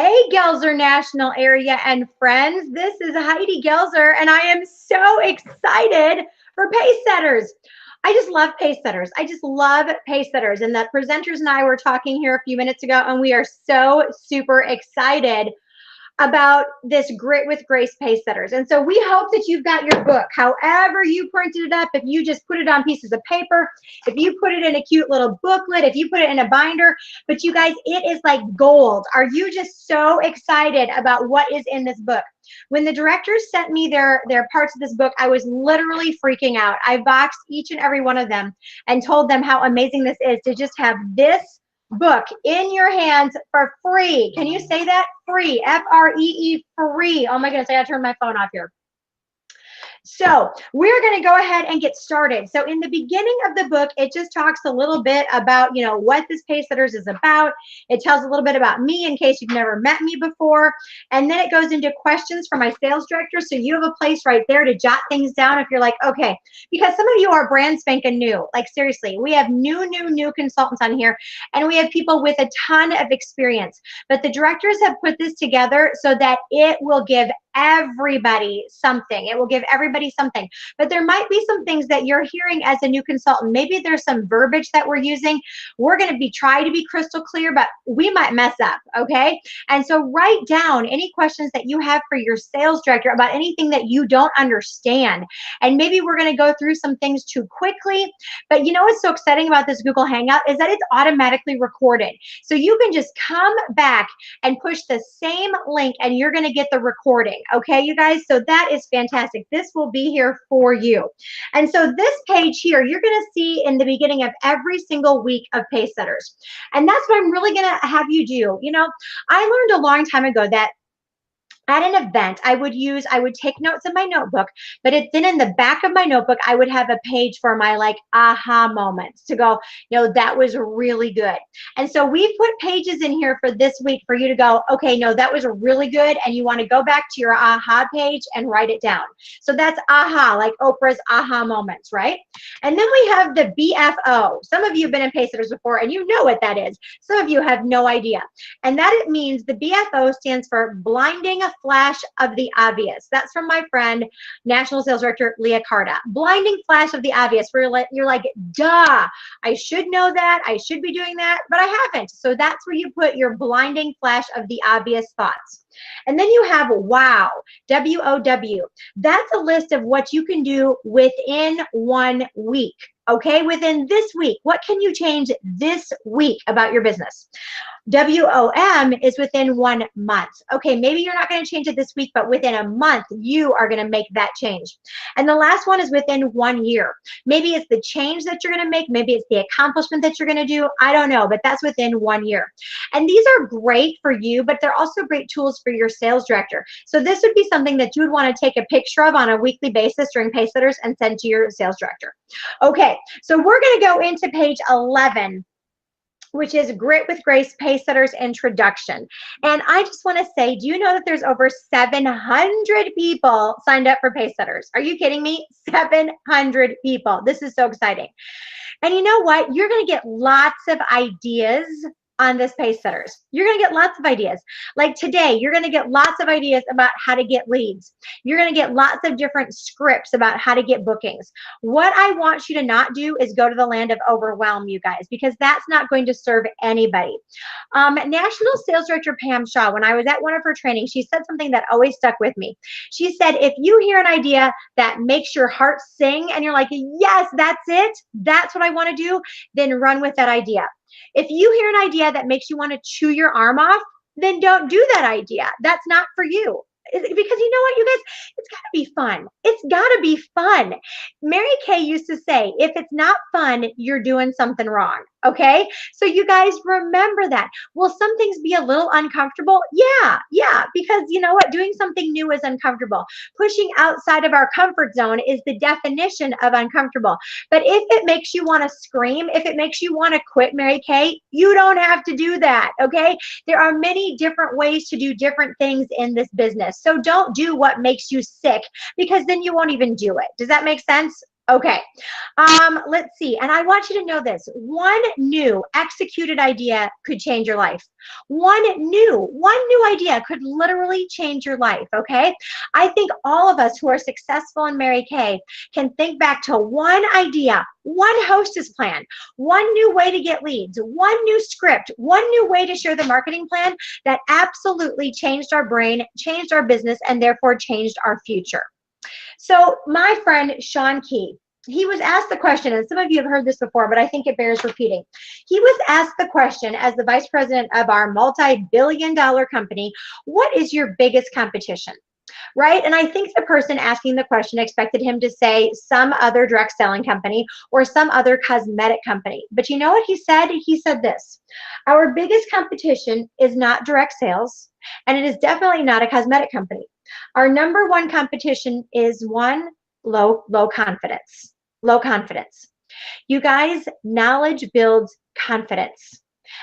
Hey, Gelzer National Area and friends. This is Heidi Gelzer, and I am so excited for Pacesetters. I just love Pacesetters. I just love Pacesetters. And the presenters and I were talking here a few minutes ago, and we are so super excited about this Grit with Grace Pacesetters. And so we hope that you've got your book, however you printed it up, if you just put it on pieces of paper, if you put it in a cute little booklet, if you put it in a binder, but you guys, it is like gold. Are you just so excited about what is in this book? When the directors sent me their parts of this book, I was literally freaking out. I boxed each and every one of them and told them how amazing this is to just have this book in your hands for free. Can you say that? Free. F-R-E-E, free. Oh my goodness, I gotta turn my phone off here. So we're going to go ahead and get started. So in the beginning of the book, it just talks a little bit about, what this Pacesetters is about. It tells a little bit about me in case you've never met me before. And then it goes into questions for my sales director. So you have a place right there to jot things down if you're like, okay, because some of you are brand spanking new. Like seriously, we have new consultants on here, and we have people with a ton of experience. But the directors have put this together so that it will give everybody something. It will give everybody something. But there might be some things that you're hearing as a new consultant. Maybe there's some verbiage that we're using. We're going to try to be crystal clear, but we might mess up, okay? And so write down any questions that you have for your sales director about anything that you don't understand. And maybe we're going to go through some things too quickly. But you know what's so exciting about this Google Hangout is that it's automatically recorded. So you can just come back and push the same link and you're going to get the recording. Okay, you guys, so that is fantastic. This will be here for you. And so this page here, you're going to see in the beginning of every single week of Pacesetters. And that's what I'm really going to have you do. I learned a long time ago that at an event, I would take notes in my notebook, but then in the back of my notebook, I would have a page for my aha moments to go, that was really good. And so we've put pages in here for this week for you to go, okay, no, that was really good. And you want to go back to your aha page and write it down. So that's aha, like Oprah's aha moments, right? And then we have the BFO. Some of you have been in Pacesetters before and you know what that is. Some of you have no idea. And that it means the BFO stands for blinding flash of the obvious. That's from my friend, National Sales Director Leah Carta. Blinding flash of the obvious, where you're like, duh, I should know that. I should be doing that, but I haven't. So that's where you put your blinding flash of the obvious thoughts. And then you have WOW, W-O-W. That's a list of what you can do within 1 week. Okay, within this week, what can you change this week about your business? WOM is within 1 month. Okay, maybe you're not going to change it this week, but within a month, you are going to make that change. And the last one is within 1 year. Maybe it's the change that you're going to make. Maybe it's the accomplishment that you're going to do. I don't know, but that's within 1 year. And these are great for you, but they're also great tools for your sales director. So this would be something that you would want to take a picture of on a weekly basis during Pacesetters and send to your sales director. Okay, so we're going to go into page 11, which is Grit with Grace Pacesetters Introduction. And I just want to say, do you know that there's over 700 people signed up for Pacesetters? Are you kidding me? 700 people. This is so exciting. And you know what? You're going to get lots of ideas on this Pacesetters. You're going to get lots of ideas. Like today, you're going to get lots of ideas about how to get leads. You're going to get lots of different scripts about how to get bookings. What I want you to not do is go to the land of overwhelm, you guys, because that's not going to serve anybody. National Sales Director Pam Shaw, when I was at one of her trainings, she said something that always stuck with me. She said, if you hear an idea that makes your heart sing and you're like, yes, that's it, that's what I want to do, then run with that idea. If you hear an idea that makes you want to chew your arm off, then don't do that idea. That's not for you. Because you know what, you guys, it's got to be fun. It's got to be fun. Mary Kay used to say, if it's not fun, you're doing something wrong. Okay, so you guys remember that. Will some things be a little uncomfortable? Yeah, because you know what? Doing something new is uncomfortable. Pushing outside of our comfort zone is the definition of uncomfortable. But if it makes you want to scream, if it makes you want to quit, Mary Kay, you don't have to do that, okay? There are many different ways to do different things in this business. So don't do what makes you sick, because then you won't even do it. Does that make sense? Okay. Let's see. And I want you to know this. One new executed idea could change your life. One new idea could literally change your life. Okay. I think all of us who are successful in Mary Kay can think back to one idea, one hostess plan, one new way to get leads, one new script, one new way to share the marketing plan that absolutely changed our brain, changed our business, and therefore changed our future. So my friend Sean Key, he was asked the question, and some of you have heard this before, but I think it bears repeating. He was asked the question as the vice president of our multi-billion-dollar company, what is your biggest competition? Right? And I think the person asking the question expected him to say some other direct selling company or some other cosmetic company. But you know what he said? He said this, our biggest competition is not direct sales, and it is definitely not a cosmetic company. Our number one competition is one, low confidence. Low confidence. You guys, knowledge builds confidence.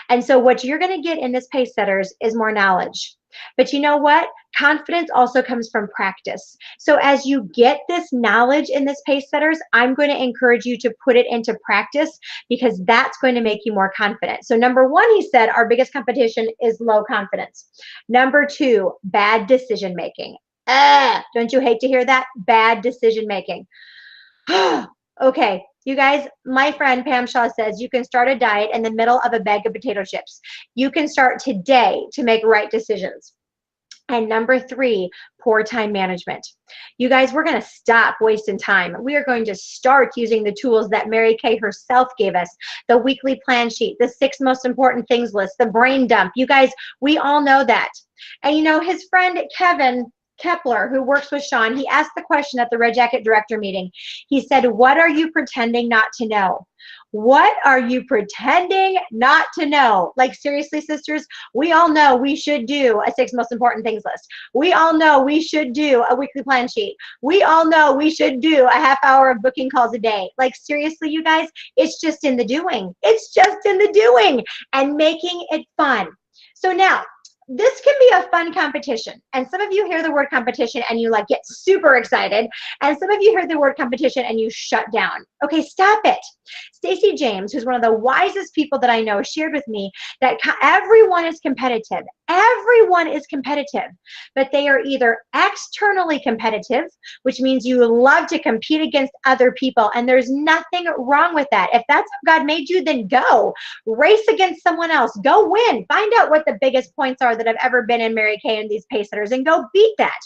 And so what you're going to get in this Pacesetters is more knowledge. But you know what? Confidence also comes from practice. So as you get this knowledge in this Pacesetters, I'm going to encourage you to put it into practice because that's going to make you more confident. So number one, he said, our biggest competition is low confidence. Number two, bad decision making. Don't you hate to hear that? Bad decision making. Okay, you guys, my friend Pam Shaw says you can start a diet in the middle of a bag of potato chips. You can start today to make right decisions. And number three, poor time management. You guys, we're going to stop wasting time. We are going to start using the tools that Mary Kay herself gave us, the weekly plan sheet, the 6 most important things list, the brain dump. You guys, we all know that. And you know, his friend Kevin Kepler, who works with Sean, he asked the question at the Red Jacket Director meeting. He said, what are you pretending not to know? What are you pretending not to know? Like, seriously, sisters, we all know we should do a 6 most important things list. We all know we should do a weekly plan sheet. We all know we should do a half hour of booking calls a day. Like, seriously, you guys, it's just in the doing. It's just in the doing and making it fun. So now, this can be a fun competition. And some of you hear the word competition and you like get super excited. And some of you hear the word competition and you shut down. Okay, stop it. Stacey James, who's one of the wisest people that I know, shared with me that everyone is competitive. Everyone is competitive, but they are either externally competitive, which means you love to compete against other people. And there's nothing wrong with that. If that's how God made you, then go race against someone else. Go win. Find out what the biggest points are that have ever been in Mary Kay and these Pacesetters and go beat that.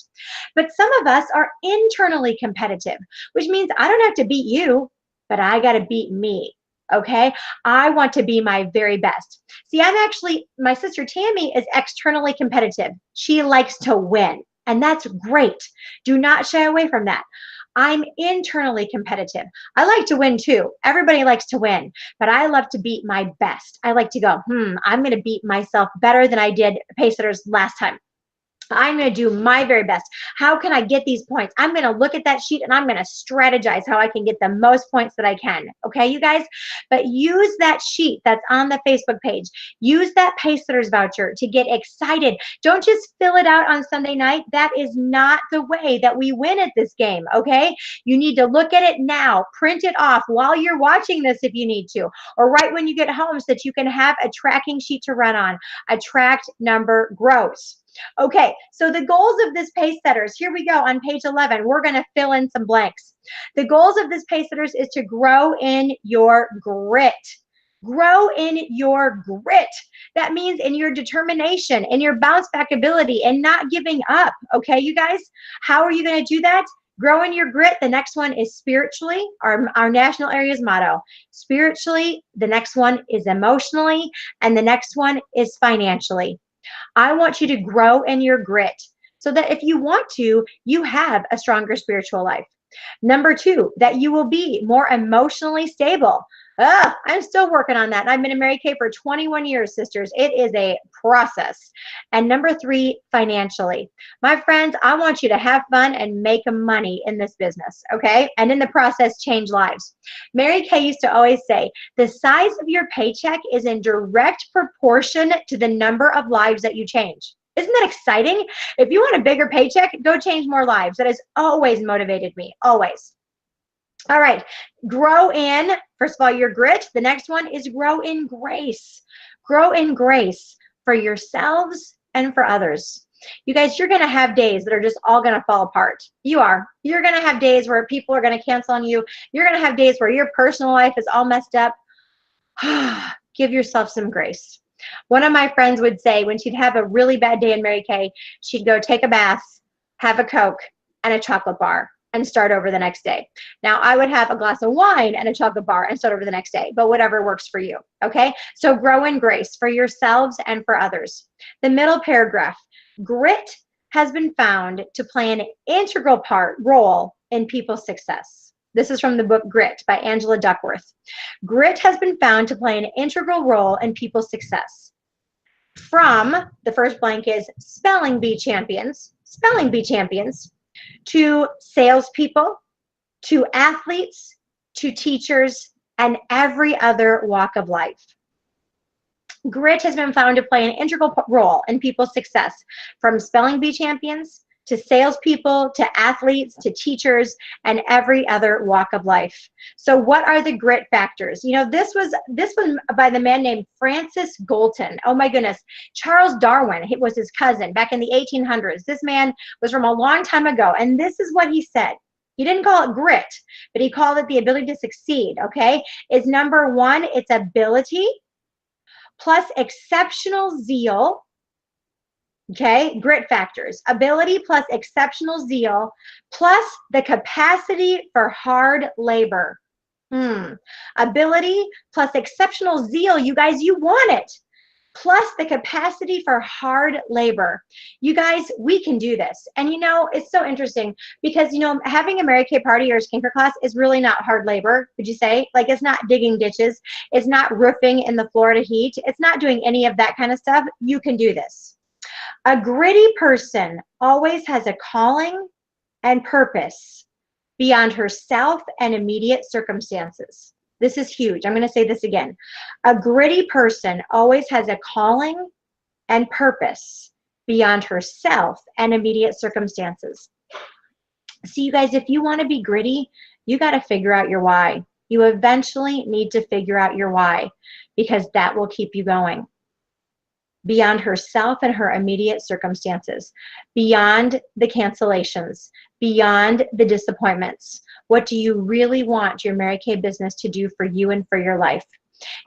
But some of us are internally competitive, which means I don't have to beat you, but I got to beat me. Okay, I want to be my very best. See, my sister Tammy is externally competitive. She likes to win, and that's great. Do not shy away from that. I'm internally competitive. I like to win too. Everybody likes to win, but I love to beat my best. I like to go, I'm going to beat myself better than I did Pacesetters last time. I'm going to do my very best. How can I get these points? I'm going to look at that sheet and I'm going to strategize how I can get the most points that I can. Okay, you guys? But use that sheet that's on the Facebook page. Use that Pacesetters voucher to get excited. Don't just fill it out on Sunday night. That is not the way that we win at this game, okay? You need to look at it now. Print it off while you're watching this if you need to, or right when you get home so that you can have a tracking sheet to run on. Attract, number, grows. Okay, so the goals of this Pacesetters, here we go on page 11. We're going to fill in some blanks. The goals of this Pacesetters is to grow in your grit. Grow in your grit. That means in your determination, in your bounce back ability, and not giving up. Okay, you guys? How are you going to do that? Grow in your grit. The next one is spiritually, our national area's motto. Spiritually, the next one is emotionally, and the next one is financially. I want you to grow in your grit so that if you want to, you have a stronger spiritual life. Number 2, that you will be more emotionally stable. I'm still working on that. I've been in Mary Kay for 21 years, sisters. It is a process. And number 3, financially. My friends, I want you to have fun and make money in this business, okay? And in the process, change lives. Mary Kay used to always say, the size of your paycheck is in direct proportion to the number of lives that you change. Isn't that exciting? If you want a bigger paycheck, go change more lives. That has always motivated me, always. All right, grow in, first of all, your grit. The next one is grow in grace. Grow in grace for yourselves and for others. You guys, you're going to have days that are just all going to fall apart. You are. You're going to have days where people are going to cancel on you. You're going to have days where your personal life is all messed up. Give yourself some grace. One of my friends would say when she'd have a really bad day in Mary Kay, she'd go take a bath, have a Coke and a chocolate bar, and start over the next day. Now, I would have a glass of wine and a chocolate bar and start over the next day, but whatever works for you, okay? So grow in grace for yourselves and for others. The middle paragraph, grit has been found to play an integral role in people's success. This is from the book Grit by Angela Duckworth. Grit has been found to play an integral role in people's success. From, the first blank is spelling bee champions, to salespeople, to athletes, to teachers, and every other walk of life. Grit has been found to play an integral role in people's success, from spelling bee champions to salespeople, to athletes, to teachers, and every other walk of life. So what are the grit factors? You know, this was by the man named Francis Galton. Oh my goodness. Charles Darwin, it was his cousin back in the 1800s. This man was from a long time ago, and this is what he said. He didn't call it grit, but he called it the ability to succeed, okay? Is number one, it's ability plus exceptional zeal. Okay, grit factors, ability plus exceptional zeal, plus the capacity for hard labor. Ability plus exceptional zeal, you guys, you want it. Plus the capacity for hard labor. You guys, we can do this. And you know, it's so interesting because, you know, having a Mary Kay party or a skinker class is really not hard labor, would you say? Like, it's not digging ditches. It's not roofing in the Florida heat. It's not doing any of that kind of stuff. You can do this. A gritty person always has a calling and purpose beyond herself and immediate circumstances. This is huge. I'm going to say this again. A gritty person always has a calling and purpose beyond herself and immediate circumstances. See, you guys, if you want to be gritty, you got to figure out your why. You eventually need to figure out your why, because that will keep you going. Beyond herself and her immediate circumstances, beyond the cancellations, beyond the disappointments. What do you really want your Mary Kay business to do for you and for your life?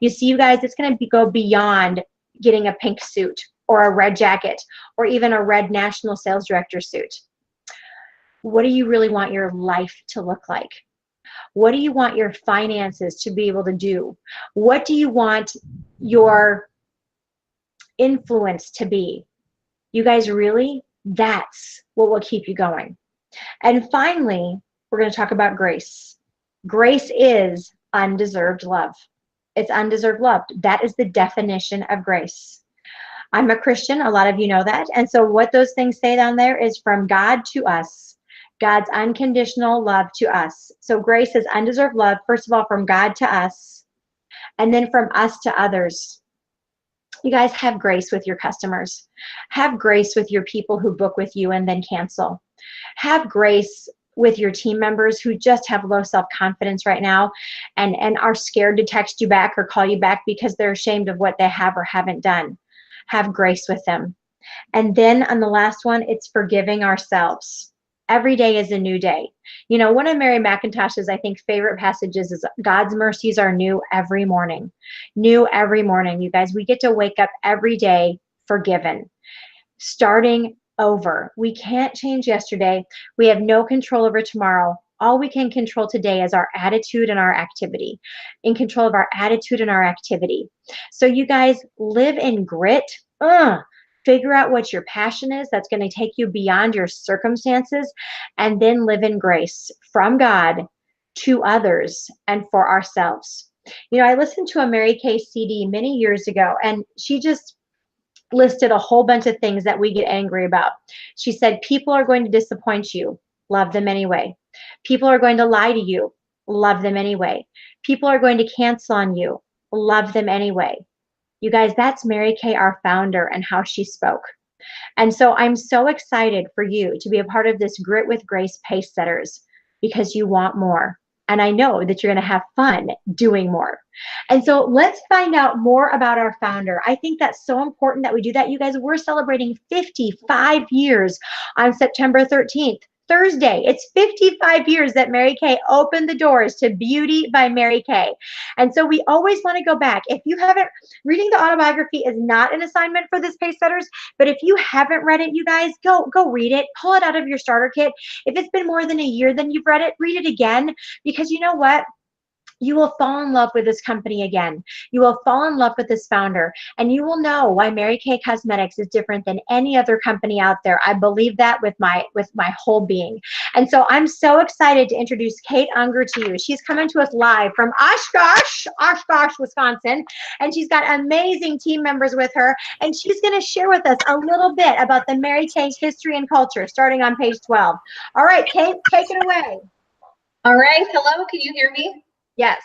You see, you guys, it's going to go beyond getting a pink suit or a red jacket or even a red national sales director suit. What do you really want your life to look like? What do you want your finances to be able to do? What do you want your influence to be? You guys, really, that's what will keep you going. And finally, we're going to talk about grace. Grace is undeserved love. It's undeserved love. That is the definition of grace. I'm a Christian. A lot of you know that. And so what those things say down there is from God to us, God's unconditional love to us. So grace is undeserved love, first of all, from God to us, and then from us to others. You guys, have grace with your customers. Have grace with your people who book with you and then cancel. Have grace with your team members who just have low self-confidence right now and are scared to text you back or call you back because they're ashamed of what they have or haven't done. Have grace with them. And then on the last one, it's forgiving ourselves. Every day is a new day. You know, one of Mary McIntosh's, I think, favorite passages is God's mercies are new every morning. New every morning. You guys, we get to wake up every day forgiven, starting over. We can't change yesterday. We have no control over tomorrow. All we can control today is our attitude and our activity. In control of our attitude and our activity. So you guys, live in grit. Figure out what your passion is that's going to take you beyond your circumstances, and then live in grace from God to others and for ourselves. You know, I listened to a Mary Kay CD many years ago, and she just listed a whole bunch of things that we get angry about. She said, people are going to disappoint you. Love them anyway. People are going to lie to you. Love them anyway. People are going to cancel on you. Love them anyway. You guys, that's Mary Kay, our founder, and how she spoke. And so I'm so excited for you to be a part of this Grit with Grace Pacesetters, because you want more. and I know that you're going to have fun doing more. And so let's find out more about our founder. I think that's so important that we do that. You guys, we're celebrating 55 years on September 13th. Thursday. It's 55 years that Mary Kay opened the doors to Beauty by Mary Kay. And so we always want to go back. If you haven't, reading the autobiography is not an assignment for this Pacesetters, but if you haven't read it, you guys, go read it. Pull it out of your starter kit. If it's been more than a year than you've read it, read it again, because you know what? You will fall in love with this company again. You will fall in love with this founder, and you will know why Mary Kay Cosmetics is different than any other company out there. I believe that with my whole being. And so I'm so excited to introduce Kate Unger to you. She's coming to us live from Oshkosh, Wisconsin, and she's got amazing team members with her, and she's going to share with us a little bit about the Mary Kay history and culture, starting on page 12. All right, Kate, take it away. All right, hello, can you hear me? Yes.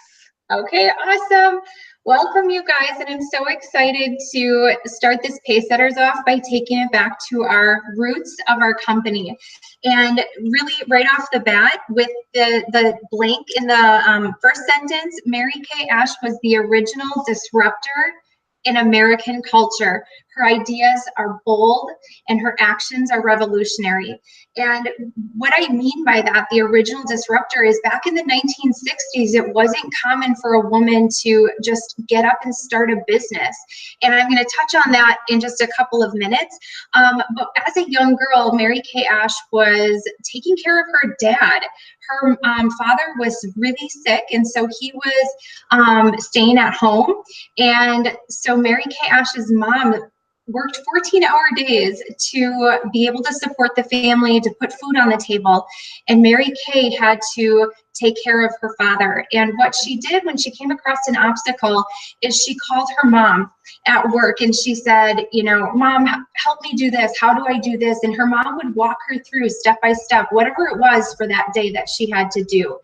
Okay, awesome. Welcome, you guys, and I'm so excited to start this Pacesetters off by taking it back to our roots of our company. And really, right off the bat, with the blank in the first sentence, Mary Kay Ash was the original disruptor in American culture. Her ideas are bold and her actions are revolutionary. And what I mean by that, the original disruptor, is back in the 1960s, it wasn't common for a woman to just get up and start a business. And I'm going to touch on that in just a couple of minutes. But as a young girl, Mary Kay Ash was taking care of her dad. Her father was really sick, and so he was staying at home. And so Mary Kay Ash's mom worked 14-hour days to be able to support the family, to put food on the table. And Mary Kay had to take care of her father. And what she did when she came across an obstacle is she called her mom at work and she said, you know, Mom, help me do this. How do I do this? And her mom would walk her through step by step, whatever it was for that day that she had to do.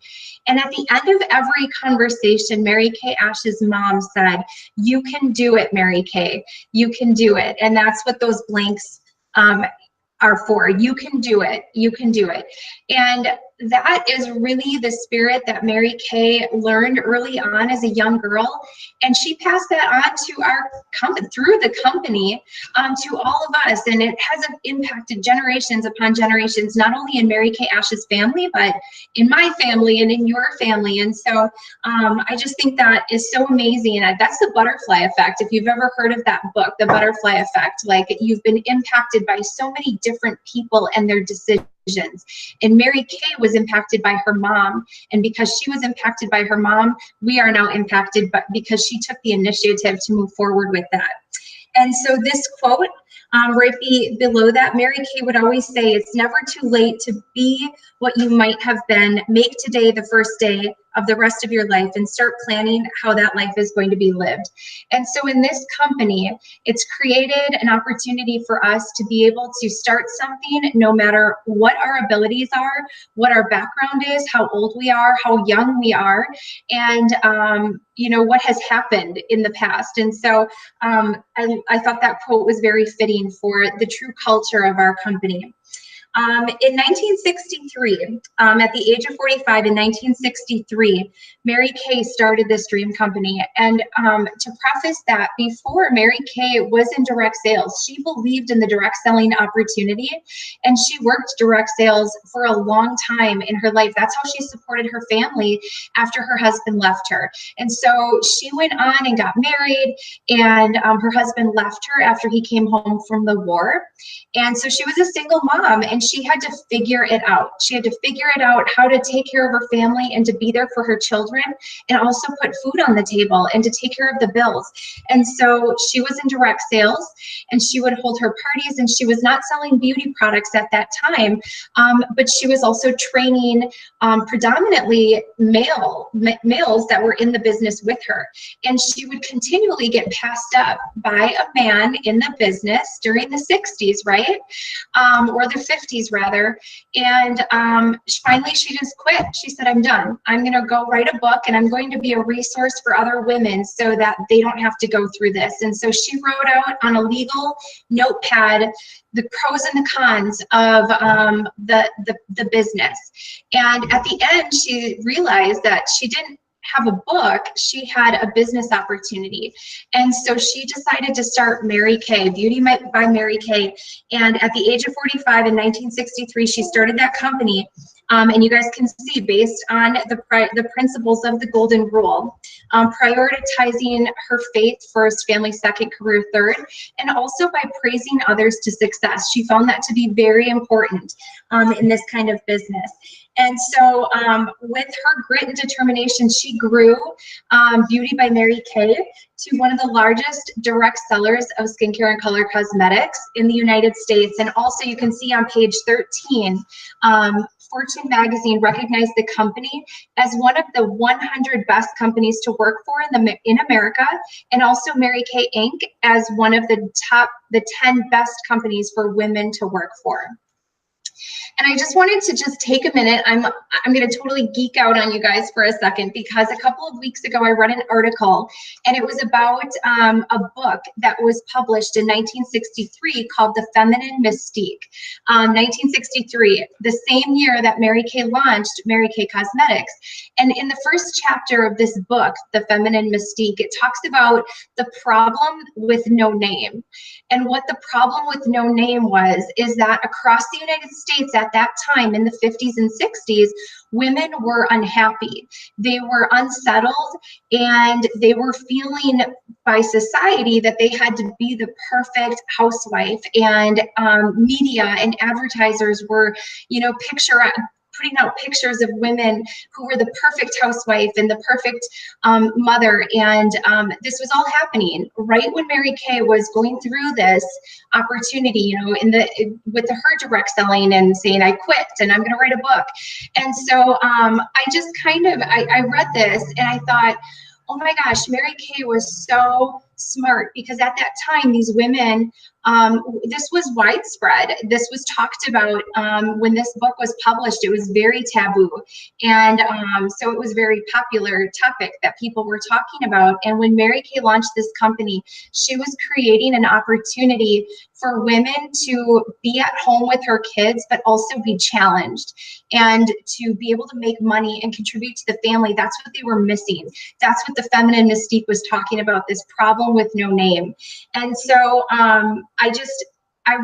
And at the end of every conversation, Mary Kay Ash's mom said, you can do it, Mary Kay. You can do it. And that's what those blanks are for. You can do it. You can do it. And that is really the spirit that Mary Kay learned early on as a young girl, and she passed that on to our company, through the company, to all of us, and it has impacted generations upon generations, not only in Mary Kay Ash's family, but in my family and in your family. And so I just think that is so amazing. And that's the butterfly effect. If you've ever heard of that book, The Butterfly Effect, like, you've been impacted by so many different people and their decisions. And Mary Kay was impacted by her mom, and because she was impacted by her mom, we are now impacted, but because she took the initiative to move forward with that. And so this quote right below that, Mary Kay would always say, it's never too late to be what you might have been. Make today the first day of the rest of your life and start planning how that life is going to be lived. And so in this company, it's created an opportunity for us to be able to start something no matter what our abilities are, what our background is, how old we are, how young we are, and you know, what has happened in the past. And so I thought that quote was very fitting for the true culture of our company. In 1963, at the age of 45, in 1963, Mary Kay started this dream company. And to preface that, before Mary Kay was in direct sales, she believed in the direct selling opportunity, and she worked direct sales for a long time in her life. That's how she supported her family after her husband left her. And so she went on and got married, and her husband left her after he came home from the war. And so she was a single mom, and she had to figure it out. She had to figure it out how to take care of her family and to be there for her children, and also put food on the table and to take care of the bills. And so she was in direct sales, and she would hold her parties, and she was not selling beauty products at that time, but she was also training predominantly males that were in the business with her. And she would continually get passed up by a man in the business during the 60s, right? Or the 50s. 60s rather. And finally she just quit. She said, I'm done. I'm going to go write a book, and I'm going to be a resource for other women so that they don't have to go through this. And so she wrote out on a legal notepad the pros and the cons of the business. And at the end, she realized that she didn't have a book, she had a business opportunity. And so she decided to start Mary Kay, Beauty by Mary Kay. And at the age of 45 in 1963, she started that company. And you guys can see, based on the principles of the golden rule, prioritizing her faith first, family second, career third, and also by praising others to success. She found that to be very important in this kind of business. And so with her grit and determination, she grew Beauty by Mary Kay to one of the largest direct sellers of skincare and color cosmetics in the United States. And also you can see on page 13, Fortune magazine recognized the company as one of the 100 best companies to work for in America, and also Mary Kay Inc. as one of the 10 best companies for women to work for. And I just wanted to just take a minute. I'm going to totally geek out on you guys for a second, because a couple of weeks ago I read an article, and it was about a book that was published in 1963 called The Feminine Mystique. 1963, the same year that Mary Kay launched Mary Kay Cosmetics. And in the first chapter of this book, The Feminine Mystique, it talks about the problem with no name. And what the problem with no name is that across the United States at that time in the 50s and 60s, women were unhappy. They were unsettled, and they were feeling by society that they had to be the perfect housewife, and media and advertisers were, putting out pictures of women who were the perfect housewife and the perfect mother. And this was all happening right when Mary Kay was going through this opportunity, with her direct selling and saying, I quit and I'm going to write a book. And so I read this and I thought, oh my gosh, Mary Kay was so smart, because at that time, these women, this was widespread. This was talked about when this book was published. It was very taboo. And so it was a very popular topic that people were talking about. And when Mary Kay launched this company, she was creating an opportunity for women to be at home with her kids, but also be challenged and to be able to make money and contribute to the family. That's what they were missing. That's what the Feminine Mystique was talking about, this problem with no name. And so I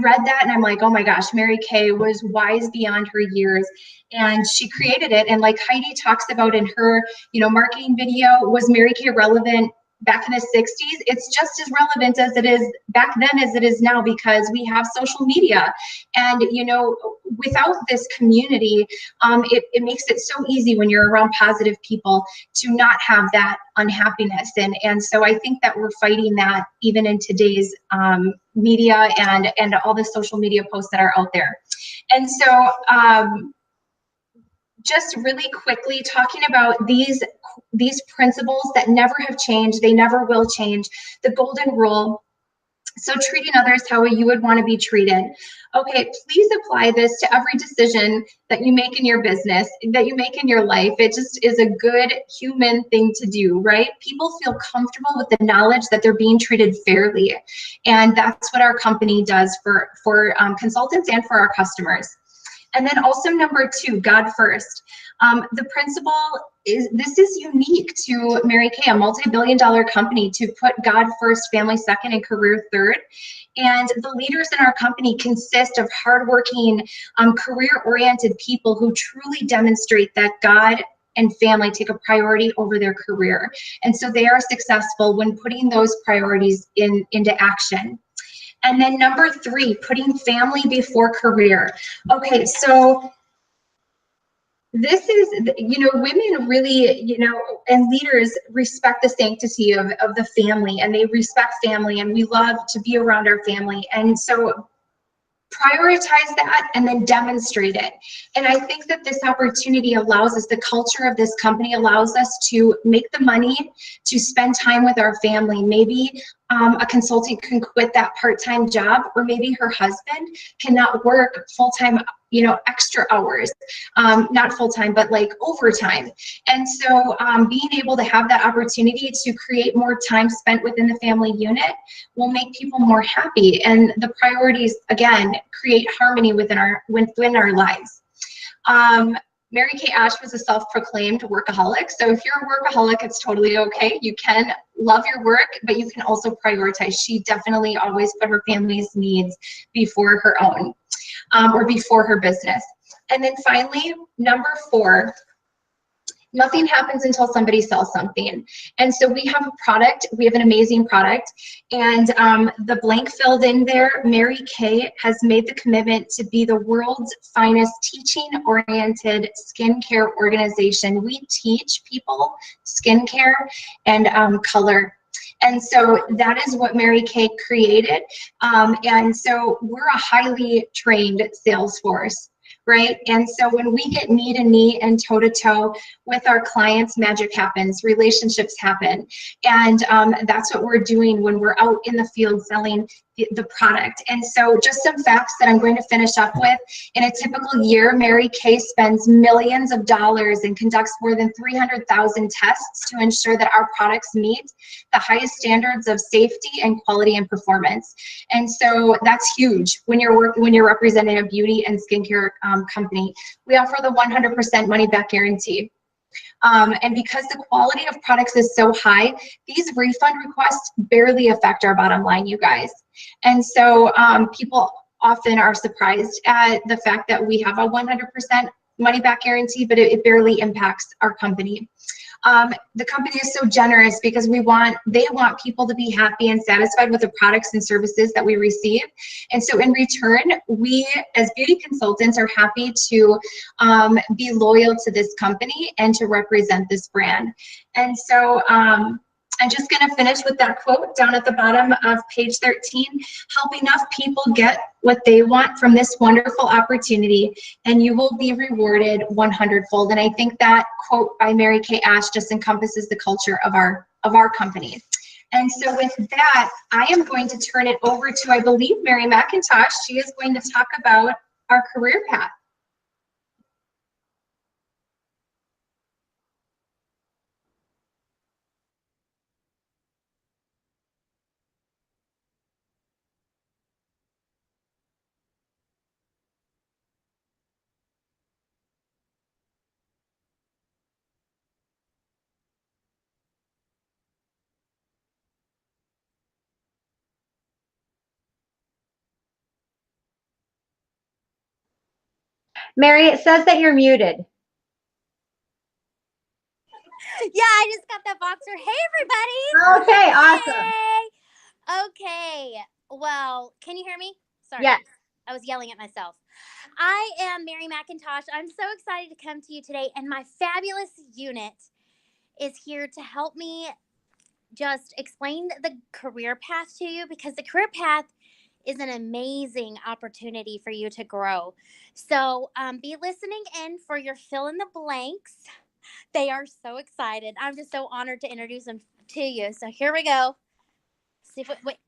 read that and I'm like, oh my gosh, Mary Kay was wise beyond her years, and she created it. And like Heidi talks about in her, marketing video, was Mary Kay relevant back in the 60s? It's just as relevant as it is back then as it is now, because we have social media. And, without this community, it makes it so easy when you're around positive people to not have that unhappiness. And so I think that we're fighting that even in today's media and all the social media posts that are out there. And so just really quickly talking about these principles that never have changed, they never will change. The golden rule. So treating others how you would want to be treated. Okay, please apply this to every decision that you make in your business, that you make in your life. It just is a good human thing to do, right? People feel comfortable with the knowledge that they're being treated fairly. And that's what our company does for consultants and for our customers. And then also number 2, God first. The principle is unique to Mary Kay, a multi-billion-dollar company, to put God first, family second, and career third. And the leaders in our company consist of hardworking, career-oriented people who truly demonstrate that God and family take a priority over their career. And so they are successful when putting those priorities into action. And then number 3, putting family before career. Okay, so this is, women really, and leaders respect the sanctity of the family, and they respect family, and we love to be around our family. And so prioritize that and then demonstrate it. And I think that this opportunity allows us, the culture of this company allows us to make the money to spend time with our family. Maybe a consultant can quit that part-time job, or maybe her husband cannot work full-time extra hours, not full-time, but like overtime. And so being able to have that opportunity to create more time spent within the family unit will make people more happy. And the priorities, again, create harmony within our lives. Mary Kay Ash was a self-proclaimed workaholic. So if you're a workaholic, it's totally okay. You can love your work, but you can also prioritize. She definitely always put her family's needs before her own, or before her business. And then finally, number 4, nothing happens until somebody sells something. And so we have a product, we have an amazing product, and the blank filled in there, Mary Kay has made the commitment to be the world's finest teaching-oriented skincare organization. We teach people skincare and color. And so that is what Mary Kay created. And so we're a highly trained sales force, right? And so when we get knee to knee and toe to toe with our clients, magic happens, relationships happen. And that's what we're doing when we're out in the field selling the product. And so just some facts that I'm going to finish up with. In a typical year, Mary Kay spends millions of dollars and conducts more than 300,000 tests to ensure that our products meet the highest standards of safety and quality and performance. And so that's huge when you're representing a beauty and skincare company. We offer the 100% money back guarantee. And because the quality of products is so high, these refund requests barely affect our bottom line, you guys. And so people often are surprised at the fact that we have a 100% money back guarantee, but it barely impacts our company. The company is so generous because they want people to be happy and satisfied with the products and services that we receive. And so in return, we as beauty consultants are happy to be loyal to this company and to represent this brand. And so I'm just going to finish with that quote down at the bottom of page 13. Help enough people get what they want from this wonderful opportunity, and you will be rewarded 100-fold. And I think that quote by Mary Kay Ash just encompasses the culture of our company. And so with that, I am going to turn it over to, I believe, Mary McIntosh. She is going to talk about our career path. Mary, it says that you're muted. Yeah, I just got that boxer. Hey, everybody. Okay, awesome. Hey. Okay. Well, can you hear me? Sorry. Yes. I was yelling at myself. I am Mary McIntosh. I'm so excited to come to you today, and my fabulous unit is here to help me just explain the career path to you, because the career path is an amazing opportunity for you to grow. So be listening in for your fill in the blanks. They are so excited. I'm just so honored to introduce them to you. So here we go. See if wait.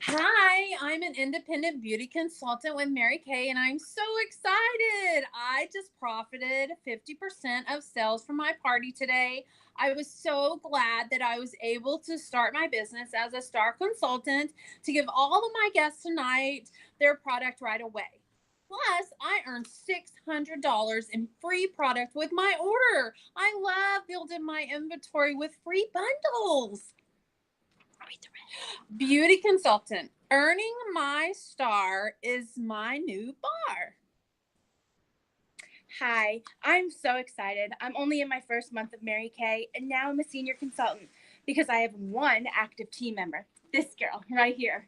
Hi, I'm an independent beauty consultant with Mary Kay, and I'm so excited. I just profited 50% of sales from my party today. I was so glad that I was able to start my business as a star consultant to give all of my guests tonight their product right away. Plus, I earned $600 in free product with my order. I love building my inventory with free bundles. Beauty consultant. Earning my star is my new bar. Hi, I'm so excited. I'm only in my first month of Mary Kay, and now I'm a senior consultant because I have one active team member, this girl right here.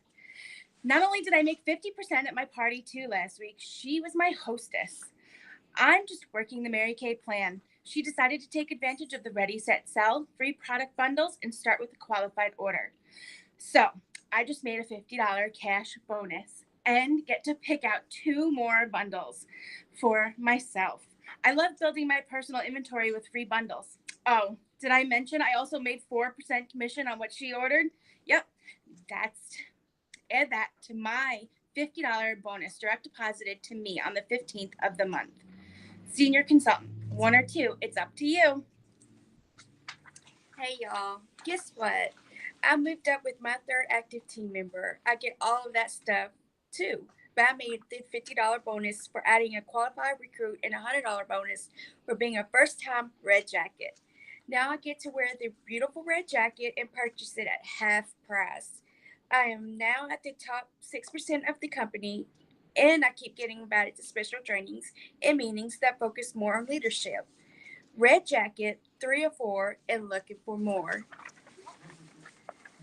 Not only did I make 50% at my party too last week, she was my hostess. I'm just working the Mary Kay plan. She decided to take advantage of the Ready, Set, Sell free product bundles and start with a qualified order. So I just made a $50 cash bonus and get to pick out 2 more bundles for myself. I love building my personal inventory with free bundles. Oh, did I mention I also made 4% commission on what she ordered? Yep, that's Add that to my $50 bonus direct deposited to me on the 15th of the month. Senior consultant, 1 or 2, it's up to you. Hey y'all, guess what? I moved up with my third active team member. I get all of that stuff too. But I made the $50 bonus for adding a qualified recruit and a $100 bonus for being a first time red jacket. Now I get to wear the beautiful red jacket and purchase it at half price. I am now at the top 6% of the company, and I keep getting invited to special trainings and meetings that focus more on leadership. Red jacket, 3 or 4, and looking for more.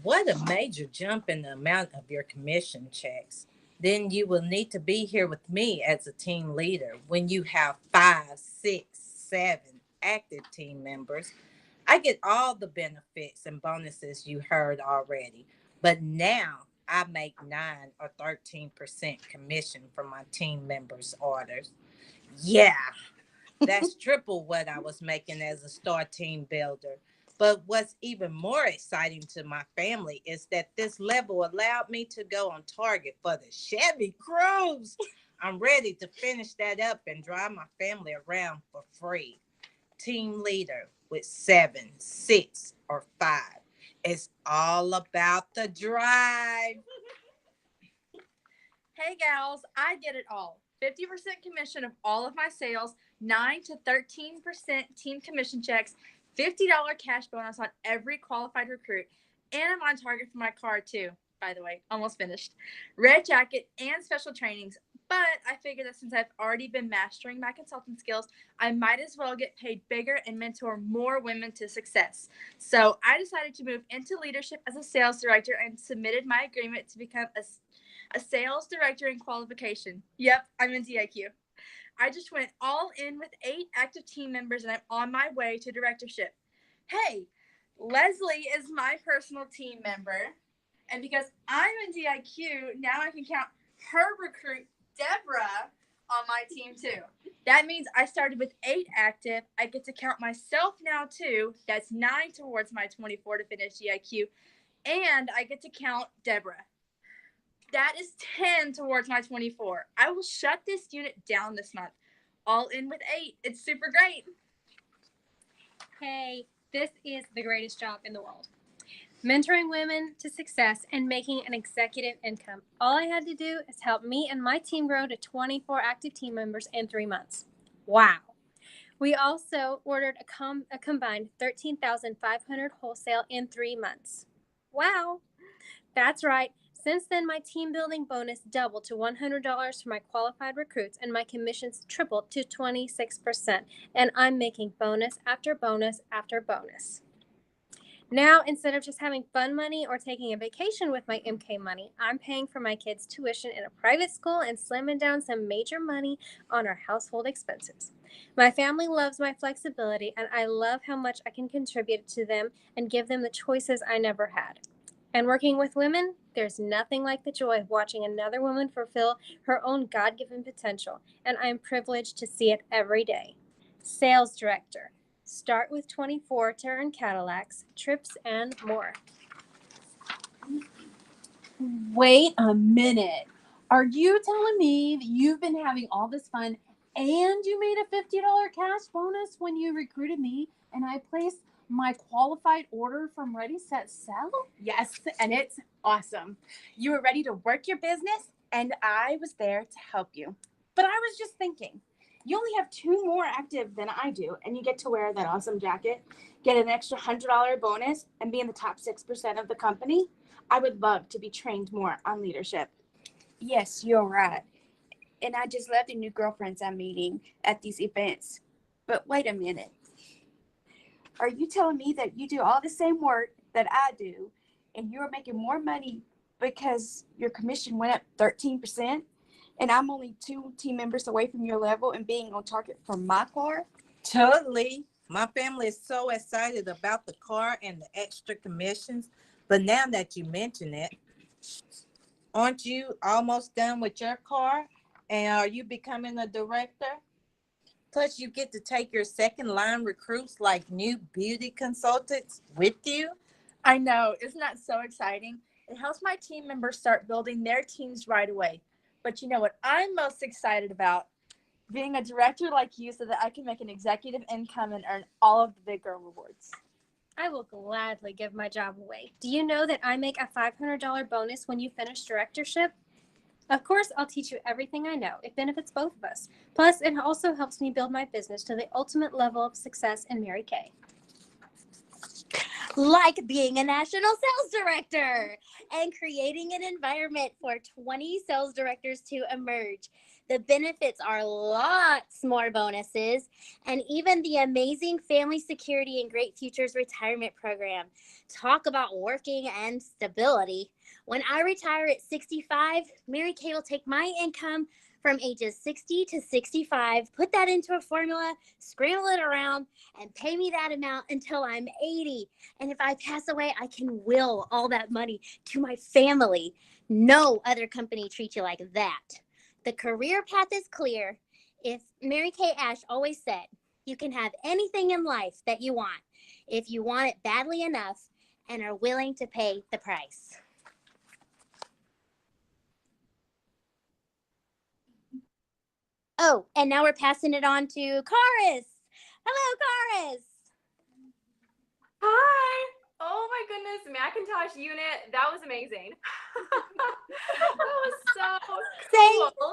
What a major jump in the amount of your commission checks. Then you will need to be here with me as a team leader when you have 5, 6, 7 active team members. I get all the benefits and bonuses you heard already, but now I make 9 or 13% commission from my team members' orders. Yeah, that's triple what I was making as a star team builder. But what's even more exciting to my family is that this level allowed me to go on target for the Chevy Cruise. I'm ready to finish that up and drive my family around for free. Team leader with 7, 6, or 5. It's all about the drive. Hey gals, I get it all. 50% commission of all of my sales, 9 to 13% team commission checks, $50 cash bonus on every qualified recruit, and I'm on target for my car too, by the way, almost finished. Red jacket and special trainings, but I figured that since I've already been mastering my consulting skills, I might as well get paid bigger and mentor more women to success. So I decided to move into leadership as a sales director and submitted my agreement to become a sales director in qualification. Yep, I'm in DIQ. I just went all in with 8 active team members and I'm on my way to directorship. Hey, Leslie is my personal team member. And because I'm in DIQ, now I can count her recruit, Deborah, on my team too. That means I started with 8 active. I get to count myself now too. That's 9 towards my 24 to finish DIQ. And I get to count Deborah. That is 10 towards my 24. I will shut this unit down this month. All in with 8. It's super great. Hey, this is the greatest job in the world. Mentoring women to success and making an executive income. All I had to do is help me and my team grow to 24 active team members in 3 months. Wow. We also ordered a combined 13,500 wholesale in 3 months. Wow. That's right. Since then, my team building bonus doubled to $100 for my qualified recruits, and my commissions tripled to 26%. And I'm making bonus after bonus after bonus. Now, instead of just having fun money or taking a vacation with my MK money, I'm paying for my kids' tuition in a private school and slimming down some major money on our household expenses. My family loves my flexibility, and I love how much I can contribute to them and give them the choices I never had. And working with women, there's nothing like the joy of watching another woman fulfill her own God-given potential, and I'm privileged to see it every day. Sales director. Start with 24 to earn Cadillacs, trips, and more. Wait a minute. Are you telling me that you've been having all this fun and you made a $50 cash bonus when you recruited me and I placed my qualified order from Ready, Set, Sell? Yes, and it's awesome. You were ready to work your business, and I was there to help you. But I was just thinking, you only have 2 more active than I do, and you get to wear that awesome jacket, get an extra $100 bonus, and be in the top 6% of the company. I would love to be trained more on leadership. Yes, you're right. And I just love the new girlfriends I'm meeting at these events. But wait a minute. Are you telling me that you do all the same work that I do and you're making more money because your commission went up 13% and I'm only 2 team members away from your level and being on target for my car? Totally. My family is so excited about the car and the extra commissions. But now that you mention it, aren't you almost done with your car? And are you becoming a director? Plus, you get to take your second line recruits like new beauty consultants with you. I know. Isn't that so exciting? It helps my team members start building their teams right away. But you know what I'm most excited about? Being a director like you so that I can make an executive income and earn all of the big girl rewards. I will gladly give my job away. Do you know that I make a $500 bonus when you finish directorship? Of course, I'll teach you everything I know. It benefits both of us. Plus, it also helps me build my business to the ultimate level of success in Mary Kay. Like being a national sales director and creating an environment for 20 sales directors to emerge. The benefits are lots more bonuses and even the amazing Family Security and Great Futures retirement program. Talk about working and stability. When I retire at 65, Mary Kay will take my income from ages 60 to 65, put that into a formula, scramble it around, and pay me that amount until I'm 80. And if I pass away, I can will all that money to my family. No other company treats you like that. The career path is clear. If Mary Kay Ash always said, you can have anything in life that you want if you want it badly enough and are willing to pay the price. Oh, and now we're passing it on to Karis. Hello, Karis. Hi. Oh my goodness, Macintosh unit. That was amazing. That was so cool. Say hi,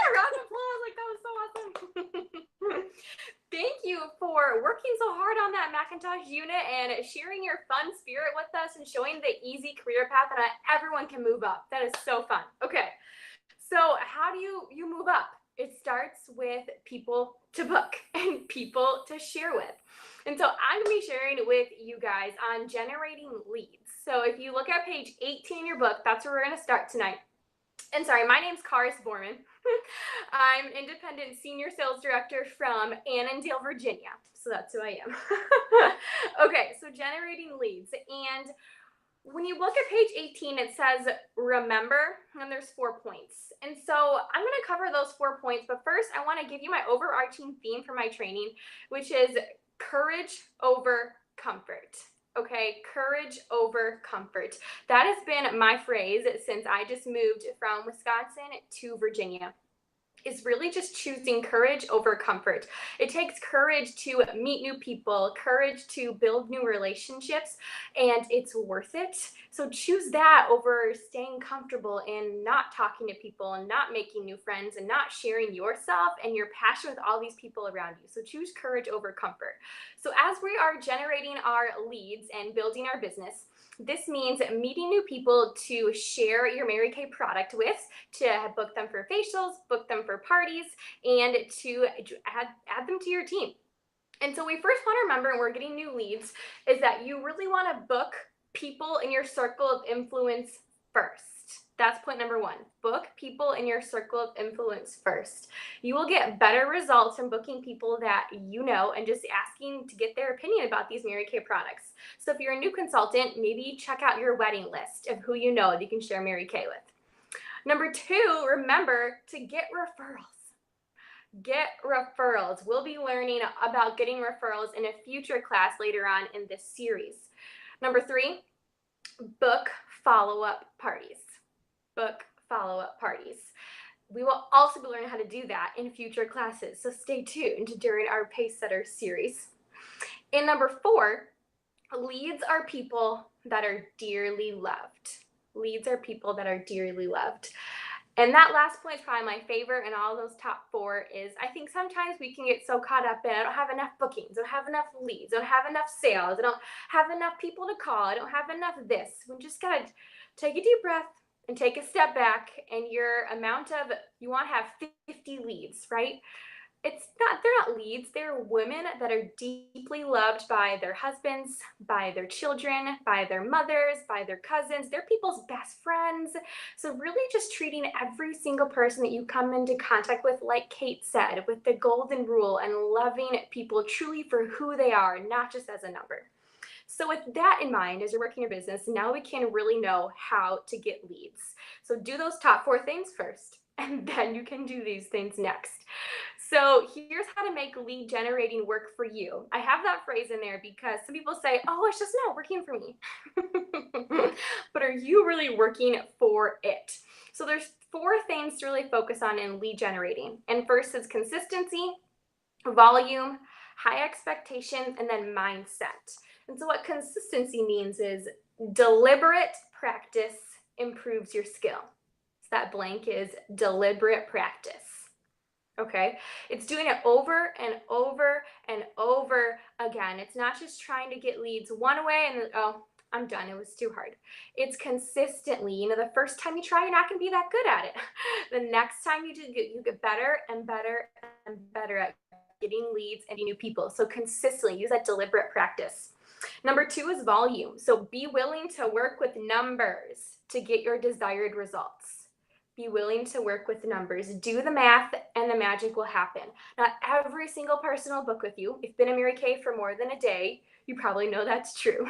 Round of applause. Like, that was so awesome. Thank you for working so hard on that Macintosh unit and sharing your fun spirit with us and showing the easy career path that everyone can move up. That is so fun. Okay. So how do you move up? It starts with people to book and people to share with. And so I'm going to be sharing with you guys on generating leads. So if you look at page 18 in your book, that's where we're going to start tonight. And sorry, my name's Karis Borman. I'm an independent senior sales director from Annandale, Virginia. So that's who I am. Okay, so generating leads. And when you look at page 18, it says remember, and there's 4 points. And so I'm going to cover those 4 points, but first I want to give you my overarching theme for my training, which is courage over comfort. Okay, courage over comfort. That has been my phrase since I just moved from Wisconsin to Virginia. Is really just choosing courage over comfort. It takes courage to meet new people, courage to build new relationships, and it's worth it. So choose that over staying comfortable and not talking to people and not making new friends and not sharing yourself and your passion with all these people around you. So choose courage over comfort. So as we are generating our leads and building our business, this means meeting new people to share your Mary Kay product with, to book them for facials, book them for parties, and to add them to your team. And so we first want to remember when we're getting new leads is that you really want to book people in your circle of influence first. That's point number 1. Book people in your circle of influence first. You will get better results from booking people that you know and just asking to get their opinion about these Mary Kay products. So if you're a new consultant, maybe check out your wedding list of who you know that you can share Mary Kay with. Number 2, remember to get referrals. Get referrals. We'll be learning about getting referrals in a future class later on in this series. Number 3, book follow-up parties. Book follow-up parties. We will also be learning how to do that in future classes, so stay tuned during our Pacesetters series. And number 4, leads are people that are dearly loved. Leads are people that are dearly loved. And that last point is probably my favorite in all those top 4 is I think sometimes we can get so caught up in I don't have enough bookings, I don't have enough leads, I don't have enough sales, I don't have enough people to call, I don't have enough of this. We just got to take a deep breath and take a step back, and your amount of, you want to have 50 leads, right? They're not leads, they're women that are deeply loved by their husbands, by their children, by their mothers, by their cousins. They're people's best friends. So really just treating every single person that you come into contact with, like Kate said, with the golden rule and loving people truly for who they are, not just as a number. So with that in mind, as you're working your business, now we can really know how to get leads. So do those top 4 things first, and then you can do these things next. So here's how to make lead generating work for you. I have that phrase in there because some people say, oh, it's just not working for me. But are you really working for it? So there's 4 things to really focus on in lead generating. And first is consistency, volume, high expectations, and then mindset. And so what consistency means is deliberate practice improves your skill. So that blank is deliberate practice. Okay, it's doing it over and over and over again. It's not just trying to get leads one way and then, oh, I'm done. It was too hard. It's consistently, the first time you try, you're not going to be that good at it. The next time you do, you get better and better and better at getting leads and new people. So consistently use that deliberate practice. Number 2 is volume. So be willing to work with numbers to get your desired results. Be willing to work with numbers. Do the math and the magic will happen. Not every single person will book with you. If you've been a Mary Kay for more than a day, you probably know that's true.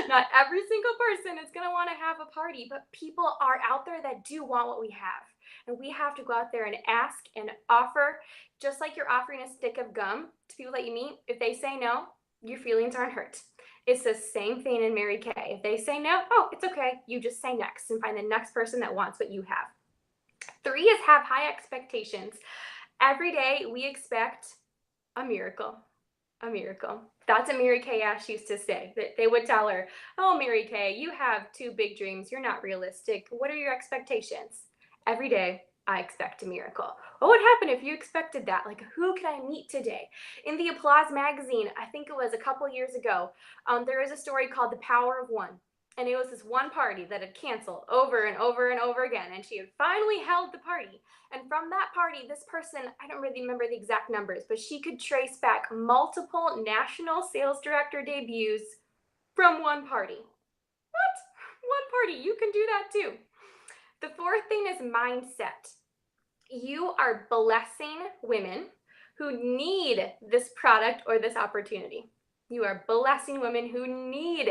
Not every single person is going to want to have a party, but people are out there that do want what we have. And we have to go out there and ask and offer, just like you're offering a stick of gum to people that you meet. If they say no, your feelings aren't hurt. It's the same thing in Mary Kay. If they say no, oh, it's okay. You just say next and find the next person that wants what you have. 3 is have high expectations. Every day we expect a miracle. A miracle. That's what Mary Kay Ash used to say. That they would tell her, oh, Mary Kay, you have 2 big dreams. You're not realistic. What are your expectations? Every day I expect a miracle. What would happen if you expected that? Like, who could I meet today? In the Applause magazine, I think it was a couple years ago, there is a story called The Power of One. And it was this one party that had canceled over and over and over again. And she had finally held the party. And from that party, this person, I don't really remember the exact numbers, but she could trace back multiple national sales director debuts from one party. What? One party. You can do that too. The 4th thing is mindset. You are blessing women who need this product or this opportunity. You are blessing women who need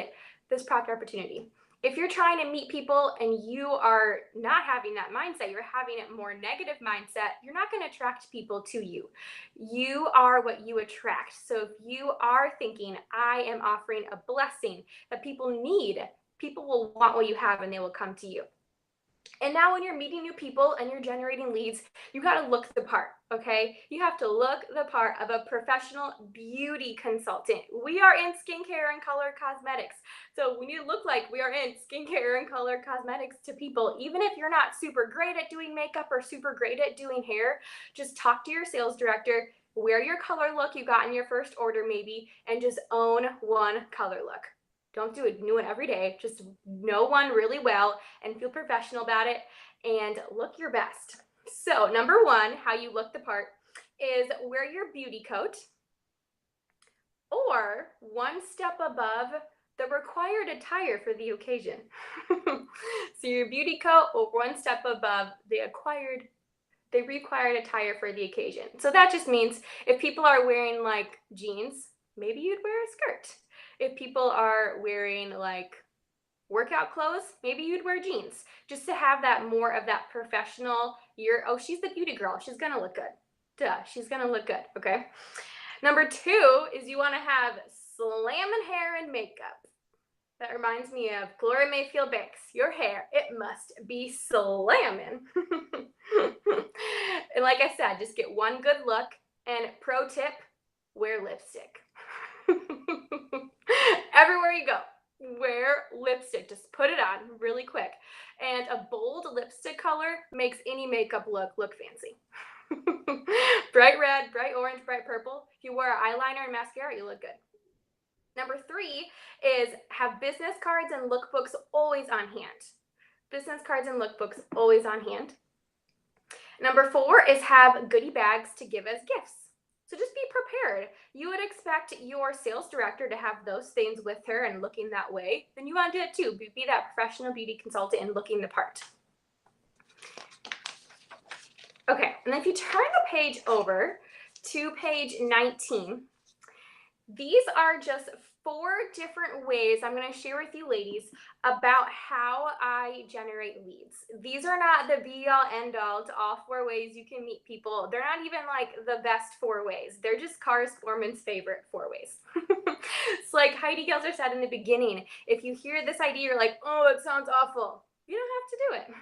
this product or opportunity. If you're trying to meet people and you are not having that mindset, you're having a more negative mindset, you're not going to attract people to you. You are what you attract. So if you are thinking, I am offering a blessing that people need, people will want what you have and they will come to you. And now when you're meeting new people and you're generating leads, you got to look the part, okay? You have to look the part of a professional beauty consultant. We are in skincare and color cosmetics. So we need to look like we are in skincare and color cosmetics to people. Even if you're not super great at doing makeup or super great at doing hair, just talk to your sales director, wear your color look you got in your first order maybe, and just own one color look. Don't do a new one every day. Just know one really well and feel professional about it and look your best. So number 1, how you look the part is wear your beauty coat or one step above the required attire for the occasion. So your beauty coat or one step above the required attire for the occasion. So that just means if people are wearing like jeans, maybe you'd wear a skirt. If people are wearing like workout clothes, maybe you'd wear jeans just to have that more of that professional, oh, she's the beauty girl. She's going to look good. Duh, she's going to look good. Okay. Number 2 is you want to have slamming hair and makeup. That reminds me of Gloria Mayfield Banks. Your hair, it must be slamming. And like I said, just get one good look. And pro tip, wear lipstick. Everywhere you go, wear lipstick. Just put it on really quick. And a bold lipstick color makes any makeup look fancy. Bright red, bright orange, bright purple. If you wear eyeliner and mascara, you look good. Number 3 is have business cards and lookbooks always on hand. Business cards and lookbooks always on hand. Number 4 is have goodie bags to give as gifts. So just be prepared. You would expect your sales director to have those things with her and looking that way. Then you want to do it too. Be that professional beauty consultant and looking the part. Okay, and then if you turn the page over to page 19, these are just 4 different ways I'm going to share with you ladies about how I generate leads. These are not the be all end all to all 4 ways you can meet people. They're not even like the best 4 ways. They're just Cars Foreman's favorite 4 ways. It's like Heidi Gelser said in the beginning, if you hear this idea, you're like, oh, it sounds awful. You don't have to do it.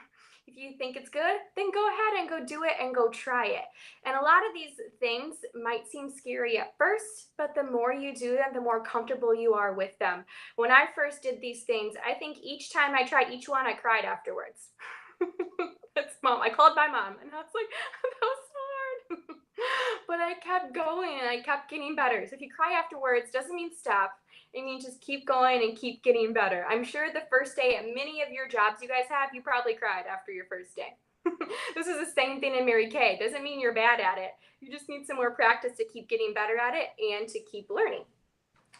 If you think it's good, then go ahead and go do it and go try it. And a lot of these things might seem scary at first, but the more you do them, the more comfortable you are with them. When I first did these things, I think each time I tried each one, I cried afterwards. That's mom. I called my mom and I was like, that was so hard. But I kept going and I kept getting better. So if you cry afterwards, doesn't mean stop. It means just keep going and keep getting better. I'm sure the first day at many of your jobs you guys have, you probably cried after your first day. This is the same thing in Mary Kay. Doesn't mean you're bad at it. You just need some more practice to keep getting better at it and to keep learning.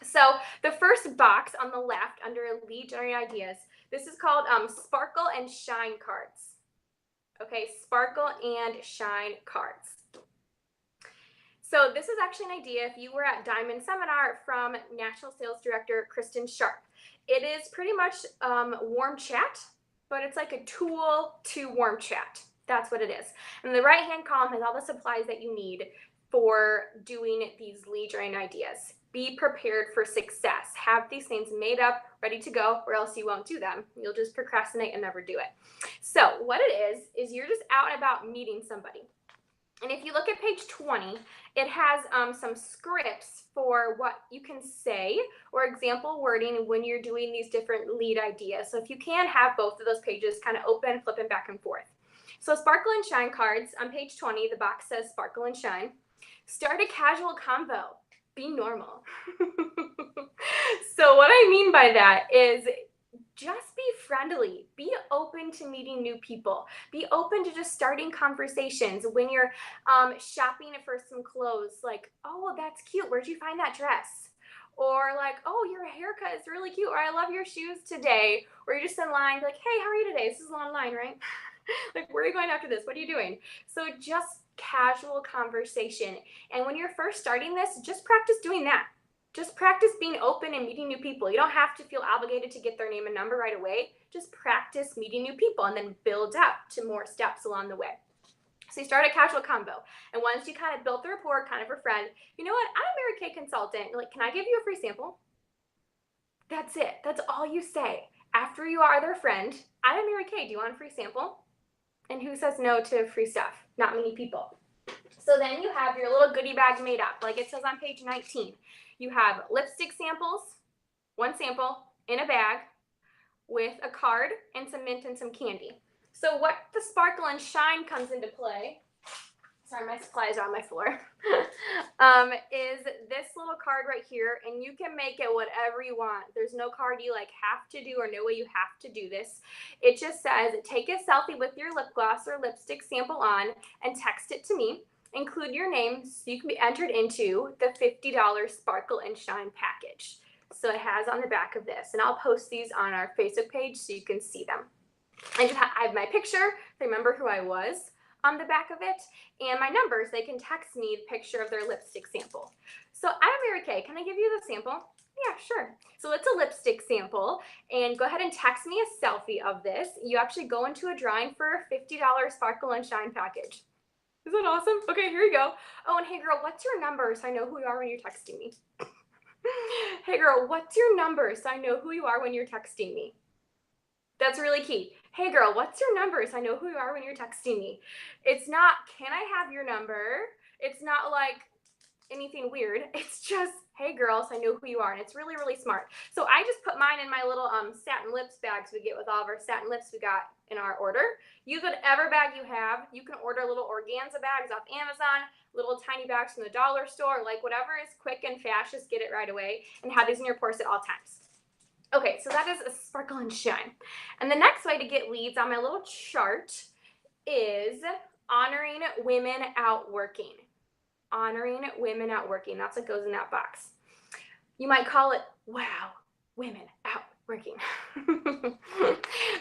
So the first box on the left under lead generating ideas, this is called Sparkle and Shine cards. Okay, Sparkle and Shine cards. So this is actually an idea if you were at Diamond Seminar from National Sales Director Kristen Sharp. It is pretty much warm chat, but it's like a tool to warm chat. That's what it is. And the right-hand column has all the supplies that you need for doing these lead generating ideas. Be prepared for success. Have these things made up, ready to go, or else you won't do them. You'll just procrastinate and never do it. So what it is you're just out and about meeting somebody. And if you look at page 20, it has some scripts for what you can say or example wording when you're doing these different lead ideas. So if you can have both of those pages kind of open, flipping back and forth. So Sparkle and Shine cards on page 20, the box says Sparkle and Shine. Start a casual convo. Be normal. So what I mean by that is just be friendly. Be open to meeting new people. Be open to just starting conversations when you're shopping for some clothes. Like, oh, that's cute. Where'd you find that dress? Or like, oh, your haircut is really cute. Or I love your shoes today. Or you're just in line like, hey, how are you today? This is online, right? Like, where are you going after this? What are you doing? So just casual conversation. And when you're first starting this, just practice doing that. Just practice being open and meeting new people. You don't have to feel obligated to get their name and number right away. Just practice meeting new people and then build up to more steps along the way. So you start a casual convo. And once you kind of built the rapport, kind of a friend, you know what? I'm a Mary Kay consultant. Like, can I give you a free sample? That's it. That's all you say. After you are their friend, I'm Mary Kay. Do you want a free sample? And who says no to free stuff? Not many people. So then you have your little goodie bag made up. Like it says on page 19. You have lipstick samples, 1 sample in a bag with a card and some mint and some candy. So what the Sparkle and Shine comes into play, sorry, my supplies are on my floor, is this little card right here, and you can make it whatever you want. There's no card you like have to do or no way you have to do this. It just says, take a selfie with your lip gloss or lipstick sample on and text it to me. Include your name so you can be entered into the $50 Sparkle and Shine package. So it has on the back of this, and I'll post these on our Facebook page so you can see them. I have my picture, remember who I was on the back of it, and my numbers. They can text me the picture of their lipstick sample. So I'm Mary Kay. Can I give you the sample? Yeah, sure. So it's a lipstick sample, and go ahead and text me a selfie of this. You actually go into a drawing for a $50 Sparkle and Shine package. Isn't that awesome? Okay, here you go. Oh, and hey girl, what's your number so I know who you are when you're texting me? Hey girl, what's your number so I know who you are when you're texting me? That's really key. Hey girl, what's your number so I know who you are when you're texting me? It's not, can I have your number? It's not like anything weird. It's just, hey girl, so I know who you are. And it's really, really smart. So I just put mine in my little satin lips bags we get with all of our satin lips we got in our order. Use whatever bag you have. You can order little organza bags off Amazon, little tiny bags from the dollar store, like whatever is quick and fast, just get it right away and have these in your purse at all times. Okay, so that is a Sparkle and Shine. And the next way to get leads on my little chart is honoring women out working. Honoring women out working. That's what goes in that box. You might call it, wow, women out working.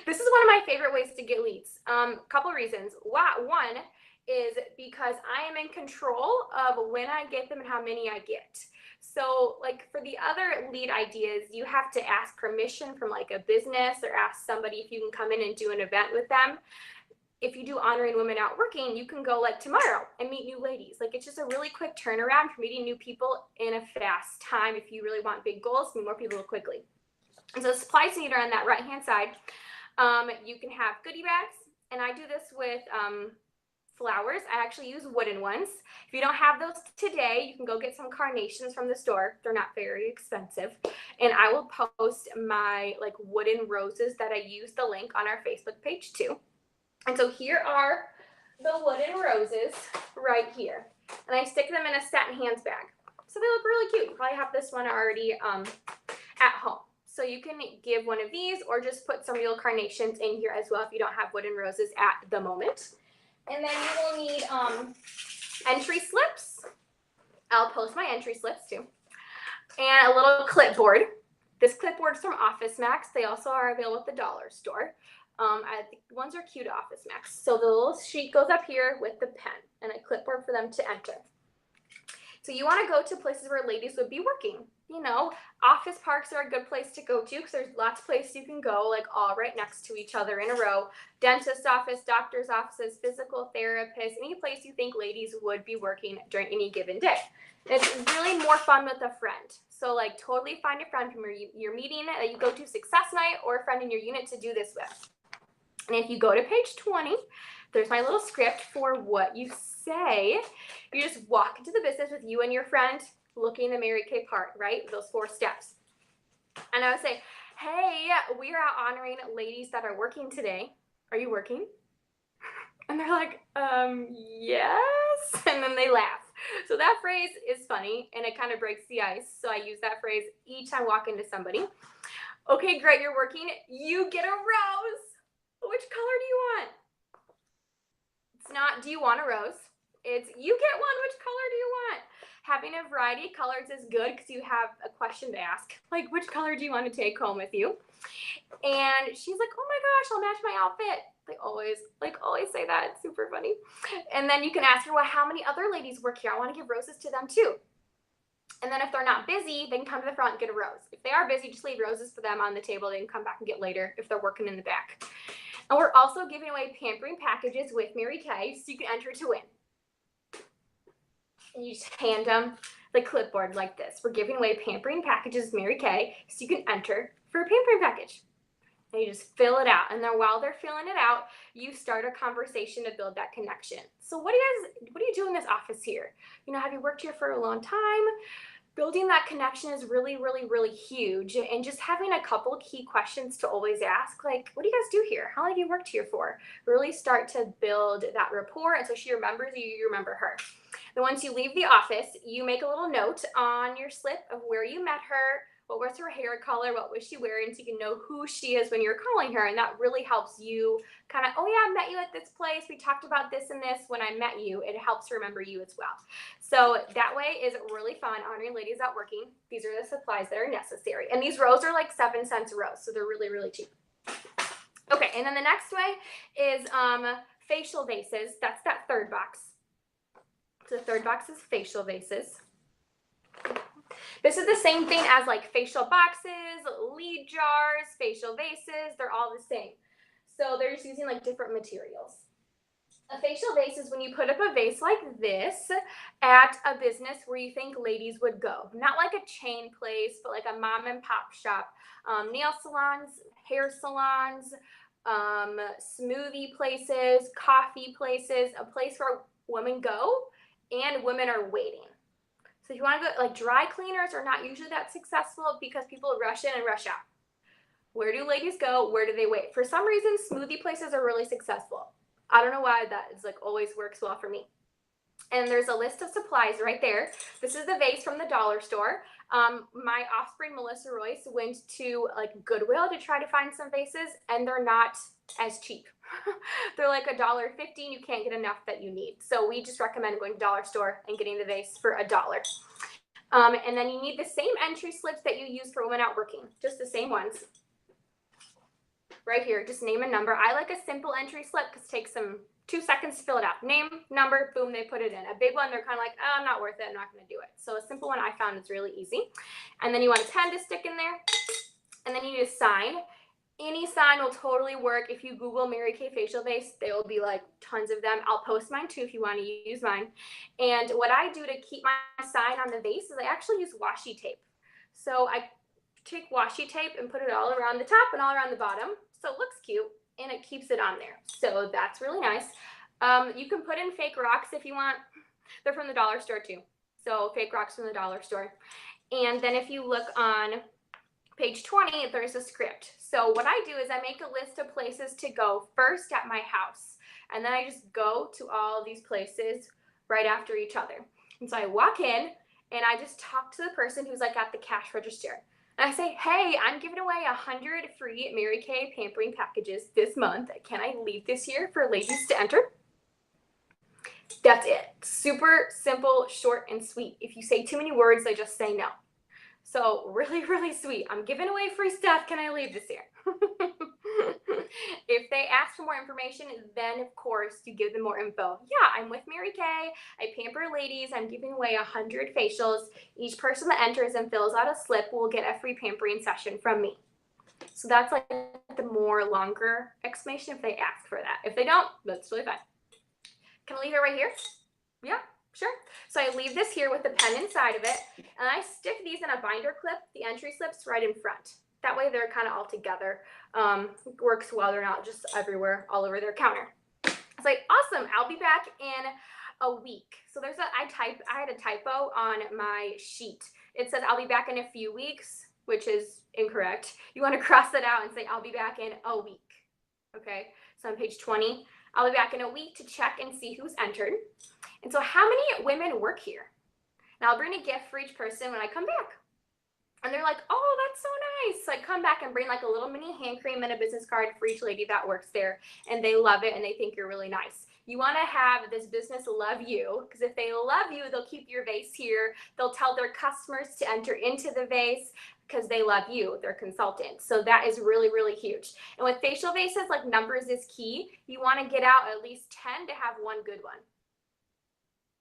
This is one of my favorite ways to get leads. Couple reasons. One is because I am in control of when I get them and how many I get. So like for the other lead ideas, you have to ask permission from like a business or ask somebody if you can come in and do an event with them. If you do honoring women out working, you can go like tomorrow and meet new ladies. Like it's just a really quick turnaround for meeting new people in a fast time. If you really want big goals, meet more people quickly. And so the supplies you need are on that right-hand side. You can have goodie bags, and I do this with flowers. I actually use wooden ones. If you don't have those today, you can go get some carnations from the store. They're not very expensive. And I will post my like wooden roses that I use the link on our Facebook page too. And so here are the wooden roses right here. And I stick them in a satin hands bag. So they look really cute. You probably have this one already at home. So you can give one of these or just put some real carnations in here as well if you don't have wooden roses at the moment. And then you will need entry slips. I'll post my entry slips too. And a little clipboard. This clipboard is from Office Max. They also are available at the dollar store. The ones are cute Office Max. So the little sheet goes up here with the pen and a clipboard for them to enter. So you want to go to places where ladies would be working. You know, office parks are a good place to go to because there's lots of places you can go, like all right next to each other in a row. Dentist office, doctor's offices, physical therapists, any place you think ladies would be working during any given day. And it's really more fun with a friend. So like totally find a friend from your meeting that you go to success night or a friend in your unit to do this with. And if you go to page 20, there's my little script for what you say. You just walk into the business with you and your friend looking the Mary Kay part, right? Those 4 steps. And I would say, hey, we are out honoring ladies that are working today. Are you working? And they're like, yes. And then they laugh. So that phrase is funny and it kind of breaks the ice. So I use that phrase each time I walk into somebody. Okay, great, you're working. You get a rose. Which color do you want? It's not, do you want a rose? It's, you get one. Which color do you want? Having a variety of colors is good because you have a question to ask. Like, which color do you want to take home with you? And she's like, oh my gosh, I'll match my outfit. They always say that. It's super funny. And then you can ask her, well, how many other ladies work here? I want to give roses to them too. And then if they're not busy, they can come to the front and get a rose. If they are busy, just leave roses for them on the table. They can come back and get later if they're working in the back. And we're also giving away pampering packages with Mary Kay, so you can enter to win. And you just hand them the clipboard like this. We're giving away pampering packages with Mary Kay, so you can enter for a pampering package. And you just fill it out. And then while they're filling it out, you start a conversation to build that connection. So what do you do in this office here? You know, have you worked here for a long time? Building that connection is really, really, really huge. And just having a couple key questions to always ask, like, what do you guys do here? How long have you worked here for? Really start to build that rapport. And so she remembers you, you remember her. Then once you leave the office, you make a little note on your slip of where you met her, what was her hair color, what was she wearing, so you can know who she is when you're calling her. And that really helps you kind of, oh yeah, I met you at this place. We talked about this and this when I met you. It helps remember you as well. So that way is really fun, honoring ladies out working. These are the supplies that are necessary. And these rows are like 7 cents a rose, so they're really, really cheap. Okay, and then the next way is facial vases. That's that third box. So the third box is facial vases. This is the same thing as like facial boxes, lead jars, facial vases. They're all the same. So they're just using like different materials. A facial vase is when you put up a vase like this at a business where you think ladies would go. Not like a chain place, but like a mom and pop shop. Nail salons, hair salons, smoothie places, coffee places, a place where women go and women are waiting. So if you want to go, like dry cleaners are not usually that successful because people rush in and rush out. Where do ladies go? Where do they wait? For some reason, smoothie places are really successful. I don't know why that is like always works well for me. And there's a list of supplies right there. This is the vase from the dollar store. My offspring, Melissa Royce, went to like Goodwill to try to find some vases, and they're not as cheap. They're like $1.50. You can't get enough that you need. So we just recommend going to the dollar store and getting the vase for $1. And then you need the same entry slips that you use for women out working, just the same ones. right here, just name a number. I like a simple entry slip because it takes 2 seconds to fill it out. Name, number, boom, they put it in. A big one, they're kind of like, oh, not worth it, I'm not going to do it. So a simple one I found is really easy. And then you want a 10 to stick in there. And then you need a sign. Any sign will totally work. If you Google Mary Kay facial vase, there will be like tons of them. I'll post mine too if you want to use mine. And what I do to keep my sign on the vase is I actually use washi tape. So I take washi tape and put it all around the top and all around the bottom. So it looks cute and it keeps it on there. So that's really nice. You can put in fake rocks if you want. They're from the dollar store too. So fake rocks from the dollar store. And then if you look on page 20, there's a script. So what I do is I make a list of places to go first at my house. And then I just go to all these places right after each other. And so I walk in and I just talk to the person who's like at the cash register. And I say, hey, I'm giving away 100 free Mary Kay pampering packages this month. Can I leave this here for ladies to enter? That's it. Super simple, short, and sweet. If you say too many words, they just say no. So really, really sweet. I'm giving away free stuff. Can I leave this here? If they ask for more information, then of course you give them more info. Yeah, I'm with Mary Kay. I pamper ladies. I'm giving away 100 facials. Each person that enters and fills out a slip will get a free pampering session from me. So that's like the more longer explanation if they ask for that. If they don't, that's really fine. Can I leave it right here? Yeah. Sure. So I leave this here with the pen inside of it, and I stick these in a binder clip, the entry slips right in front. That way they're kind of all together. Works well. They're not just everywhere, all over their counter. It's like, awesome. I'll be back in a week. So I had a typo on my sheet. It says I'll be back in a few weeks, which is incorrect. You want to cross it out and say I'll be back in a week. Okay. So on page 20, I'll be back in a week to check and see who's entered. And so how many women work here? Now I'll bring a gift for each person when I come back. And they're like, oh, that's so nice. So I come back and bring like a little mini hand cream and a business card for each lady that works there. And they love it and they think you're really nice. You want to have this business love you, because if they love you, they'll keep your vase here. They'll tell their customers to enter into the vase because they love you, their consultant. So that is really, really huge. And with facial vases, like numbers is key. You want to get out at least 10 to have one good one.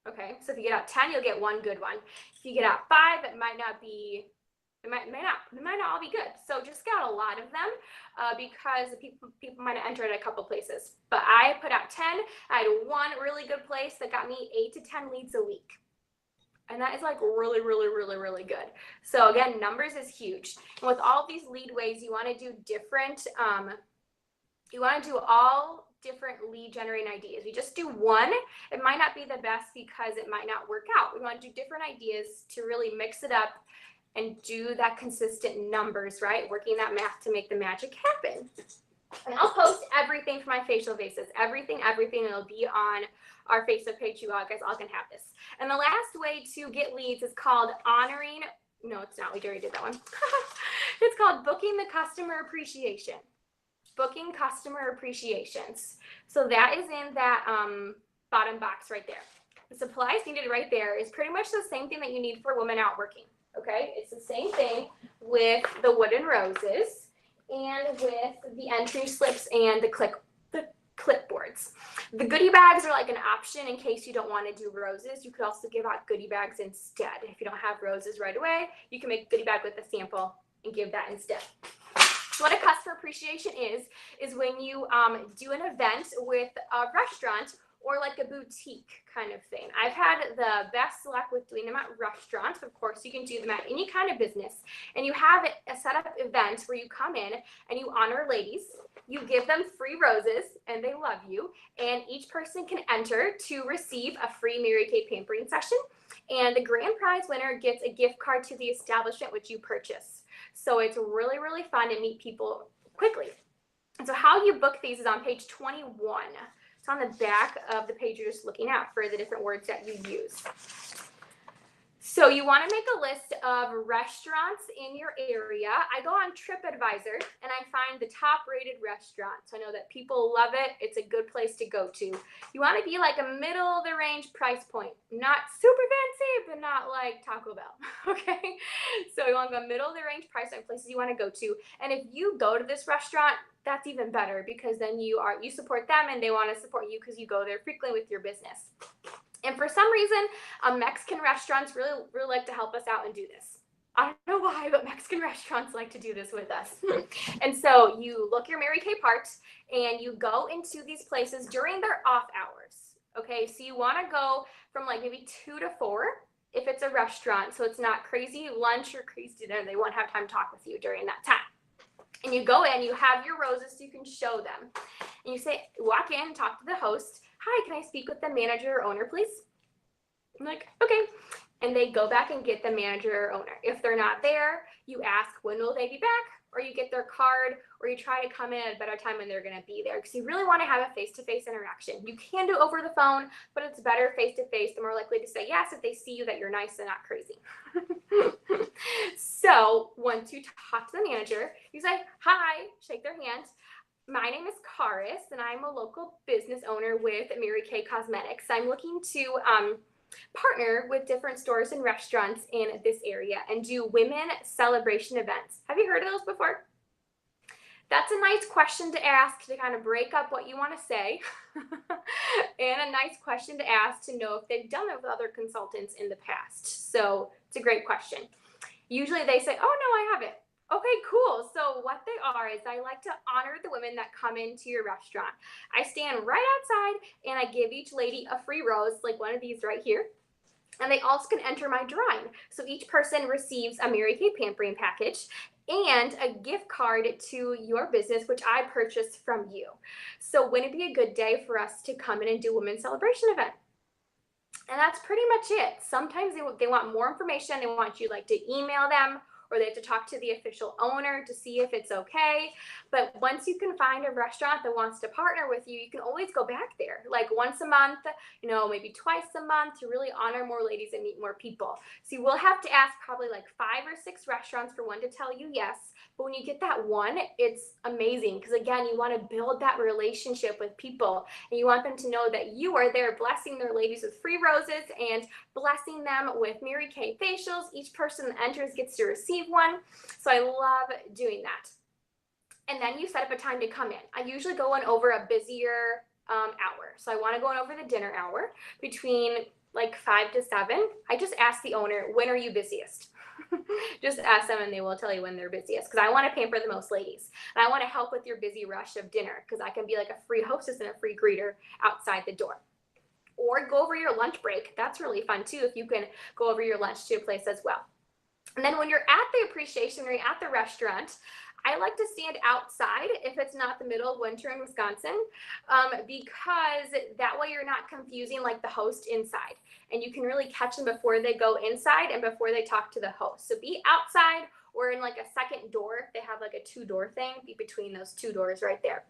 Okay, so if you get out 10, you'll get one good one. If you get out 5, it might not all be good. So just get out a lot of them because people might have entered a couple places. But I put out 10. I had one really good place that got me 8 to 10 leads a week. And that is like really, really, really, really good. So again, numbers is huge. And with all these lead ways, you want to do different, all different lead generating ideas. You just do one, it might not be the best because it might not work out. We want to do different ideas to really mix it up and do that consistent numbers, right? Working that math to make the magic happen. And I'll post everything for my facial vases, everything, it'll be on our Facebook page. You guys all can have this. And the last way to get leads is called honoring, no, it's not, we already did that one. It's called booking the customer appreciation. Booking customer appreciations. So that is in that bottom box right there. The supplies needed right there is pretty much the same thing that you need for women out working. Okay, it's the same thing with the wooden roses and with the entry slips and the clipboards. The goodie bags are like an option in case you don't want to do roses. You could also give out goodie bags instead. If you don't have roses right away, you can make a goodie bag with a sample and give that instead. So what a customer appreciation is when you do an event with a restaurant or like a boutique kind of thing. I've had the best luck with doing them at restaurants. Of course, you can do them at any kind of business. And you have a set up event where you come in and you honor ladies. You give them free roses and they love you. And each person can enter to receive a free Mary Kay pampering session. And the grand prize winner gets a gift card to the establishment which you purchase. So it's really, really fun to meet people quickly. And so how you book these is on page 21. It's on the back of the page you're just looking at for the different words that you use. So you want to make a list of restaurants in your area. I go on TripAdvisor and I find the top rated restaurants. I know that people love it. It's a good place to go to. You want to be like a middle of the range price point. Not super fancy, but not like Taco Bell. Okay. So you want to go middle of the range price point, places you want to go to. And if you go to this restaurant, that's even better, because then you support them and they want to support you because you go there frequently with your business. And for some reason, Mexican restaurants really like to help us out and do this. I don't know why, but Mexican restaurants like to do this with us. And so you look your Mary Kay parts and you go into these places during their off hours. Okay, so you want to go from like maybe 2 to 4 if it's a restaurant, so it's not crazy lunch or crazy dinner. They won't have time to talk with you during that time. And you go in, you have your roses so you can show them. And you say, walk in, talk to the host. Hi, can I speak with the manager or owner, please? I'm like, okay. And they go back and get the manager or owner. If they're not there, you ask, when will they be back? Or you get their card, or you try to come in at a better time when they're going to be there, because you really want to have a face-to-face interaction. You can do over the phone, but it's better face-to-face. They're more likely to say yes if they see you, that you're nice and not crazy. So once you talk to the manager, you say, hi, shake their hand. My name is Karis, and I'm a local business owner with Mary Kay Cosmetics. I'm looking to partner with different stores and restaurants in this area and do women celebration events. Have you heard of those before? That's a nice question to ask to kind of break up what you want to say, and a nice question to ask to know if they've done it with other consultants in the past. So it's a great question. Usually they say, oh no, I haven't. Okay, cool. So what they are is, I like to honor the women that come into your restaurant. I stand right outside and I give each lady a free rose, like one of these right here. And they also can enter my drawing. So each person receives a Mary Kay pampering package and a gift card to your business, which I purchased from you. So wouldn't it be a good day for us to come in and do a women's celebration event? And that's pretty much it. Sometimes they want more information. They want you like to email them, or they have to talk to the official owner to see if it's okay. But once you can find a restaurant that wants to partner with you, you can always go back there, like once a month, maybe twice a month, to really honor more ladies and meet more people. So you will have to ask probably like 5 or 6 restaurants for one to tell you yes. But when you get that one, it's amazing, because again, you want to build that relationship with people, and you want them to know that you are there blessing their ladies with free roses and blessing them with Mary Kay facials. Each person that enters gets to receive one. So I love doing that. And then you set up a time to come in. I usually go in over a busier hour. So I want to go in over the dinner hour between like 5 to 7. I just ask the owner, when are you busiest? Just ask them and they will tell you when they're busiest, because I want to pamper the most ladies. And I want to help with your busy rush of dinner, because I can be like a free hostess and a free greeter outside the door. Or go over your lunch break. That's really fun too, if you can go over your lunch to a place as well. And then when you're at the appreciation, or you're at the restaurant, I like to stand outside if it's not the middle of winter in Wisconsin, because that way you're not confusing like the host inside, and you can really catch them before they go inside and before they talk to the host. So be outside, or in like a second door. If they have like a 2-door thing, be between those 2 doors right there.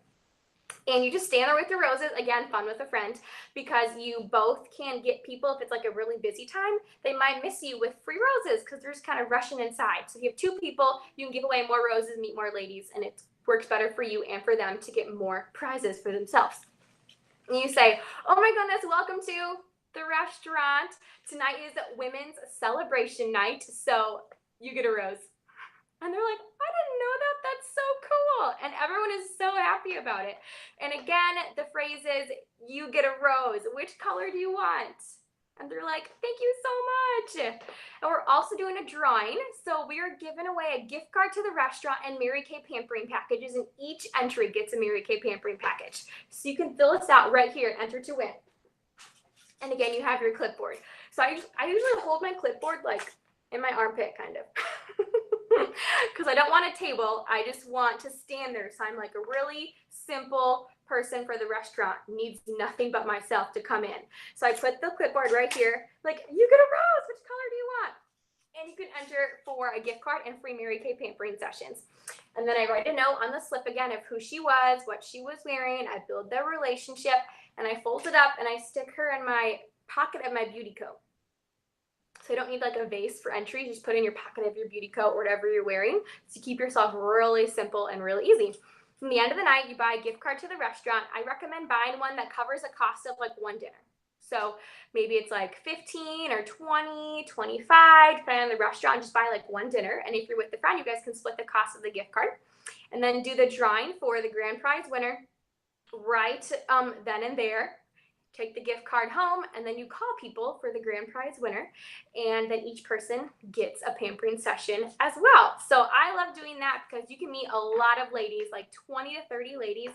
And you just stand there with your roses, again, fun with a friend, because you both can get people, if it's like a really busy time, they might miss you with free roses because they're just kind of rushing inside. So if you have 2 people, you can give away more roses, meet more ladies, and it works better for you and for them to get more prizes for themselves. And you say, oh my goodness, welcome to the restaurant. Tonight is women's celebration night, so you get a rose. And they're like, I didn't know that. That's so cool. And everyone is so happy about it. And again, the phrase is, you get a rose. Which color do you want? And they're like, thank you so much. And we're also doing a drawing. So we are giving away a gift card to the restaurant and Mary Kay pampering packages. And each entry gets a Mary Kay pampering package. So you can fill this out right here and enter to win. And again, you have your clipboard. So I usually hold my clipboard like in my armpit, kind of. Because I don't want a table. I just want to stand there. So I'm like a really simple person for the restaurant. Needs nothing but myself to come in. So I put the clipboard right here. Like, you get a rose. Which color do you want? And you can enter for a gift card and free Mary Kay pampering sessions. And then I write a note on the slip again of who she was, what she was wearing. I build their relationship, and I fold it up and I stick her in my pocket of my beauty coat. So you don't need like a vase for entry. Just put in your pocket of your beauty coat or whatever you're wearing. So you keep yourself really simple and really easy. From the end of the night, you buy a gift card to the restaurant. I recommend buying one that covers a cost of like one dinner. So maybe it's like 15 or 20, 25, depending on the restaurant. Just buy like one dinner. And if you're with a friend, you guys can split the cost of the gift card. and then do the drawing for the grand prize winner right then and there. Take the gift card home, and then you call people for the grand prize winner, and then each person gets a pampering session as well. So I love doing that because you can meet a lot of ladies, like 20 to 30 ladies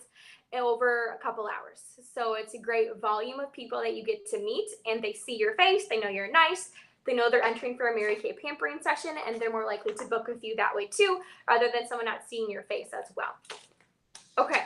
over a couple hours. So it's a great volume of people that you get to meet, and they see your face, they know you're nice, they know they're entering for a Mary Kay pampering session, and they're more likely to book with you that way too, rather than someone not seeing your face as well. Okay.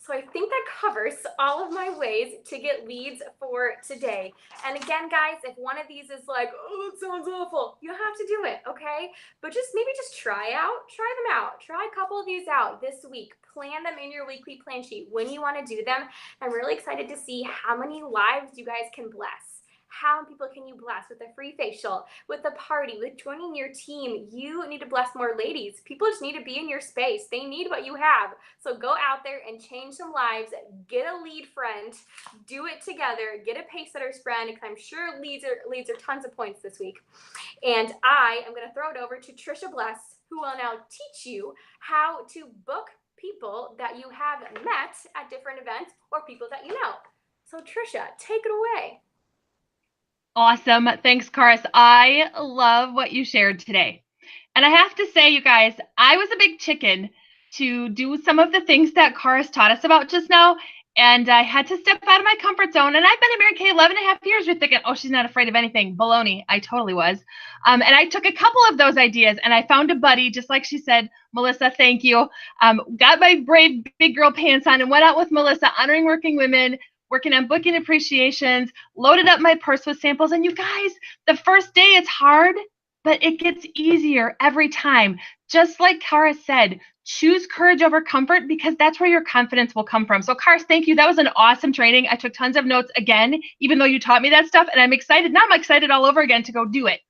So I think that covers all of my ways to get leads for today. And again, guys, if one of these is like, oh, it sounds awful, you have to do it, okay? But maybe just try them out. Try a couple of these out this week. Plan them in your weekly plan sheet when you want to do them. I'm really excited to see how many lives you guys can bless. How many people can you bless with a free facial, with a party, with joining your team? You need to bless more ladies. People just need to be in your space. They need what you have. So go out there and change some lives. Get a lead friend. Do it together. Get a Pacesetters friend, because I'm sure leads are tons of points this week. And I am going to throw it over to Trisha Bless, who will now teach you how to book people that you have met at different events or people that you know. So Trisha, take it away. Awesome. Thanks, Karis. I love what you shared today. And I have to say, you guys, I was a big chicken to do some of the things that Karis taught us about just now. And I had to step out of my comfort zone. And I've been at Mary Kay 11 and a half years. You're thinking, oh, she's not afraid of anything. Baloney. I totally was. And I took a couple of those ideas and I found a buddy, just like she said, Melissa, thank you. Got my brave big girl pants on and went out with Melissa, honoring working women, working on booking appreciations, loaded up my purse with samples. And you guys, the first day it's hard, but it gets easier every time. Just like Kara said, choose courage over comfort, because that's where your confidence will come from. So Karis, thank you. That was an awesome training. I took tons of notes again, even though you taught me that stuff. And I'm excited. Now I'm excited all over again to go do it.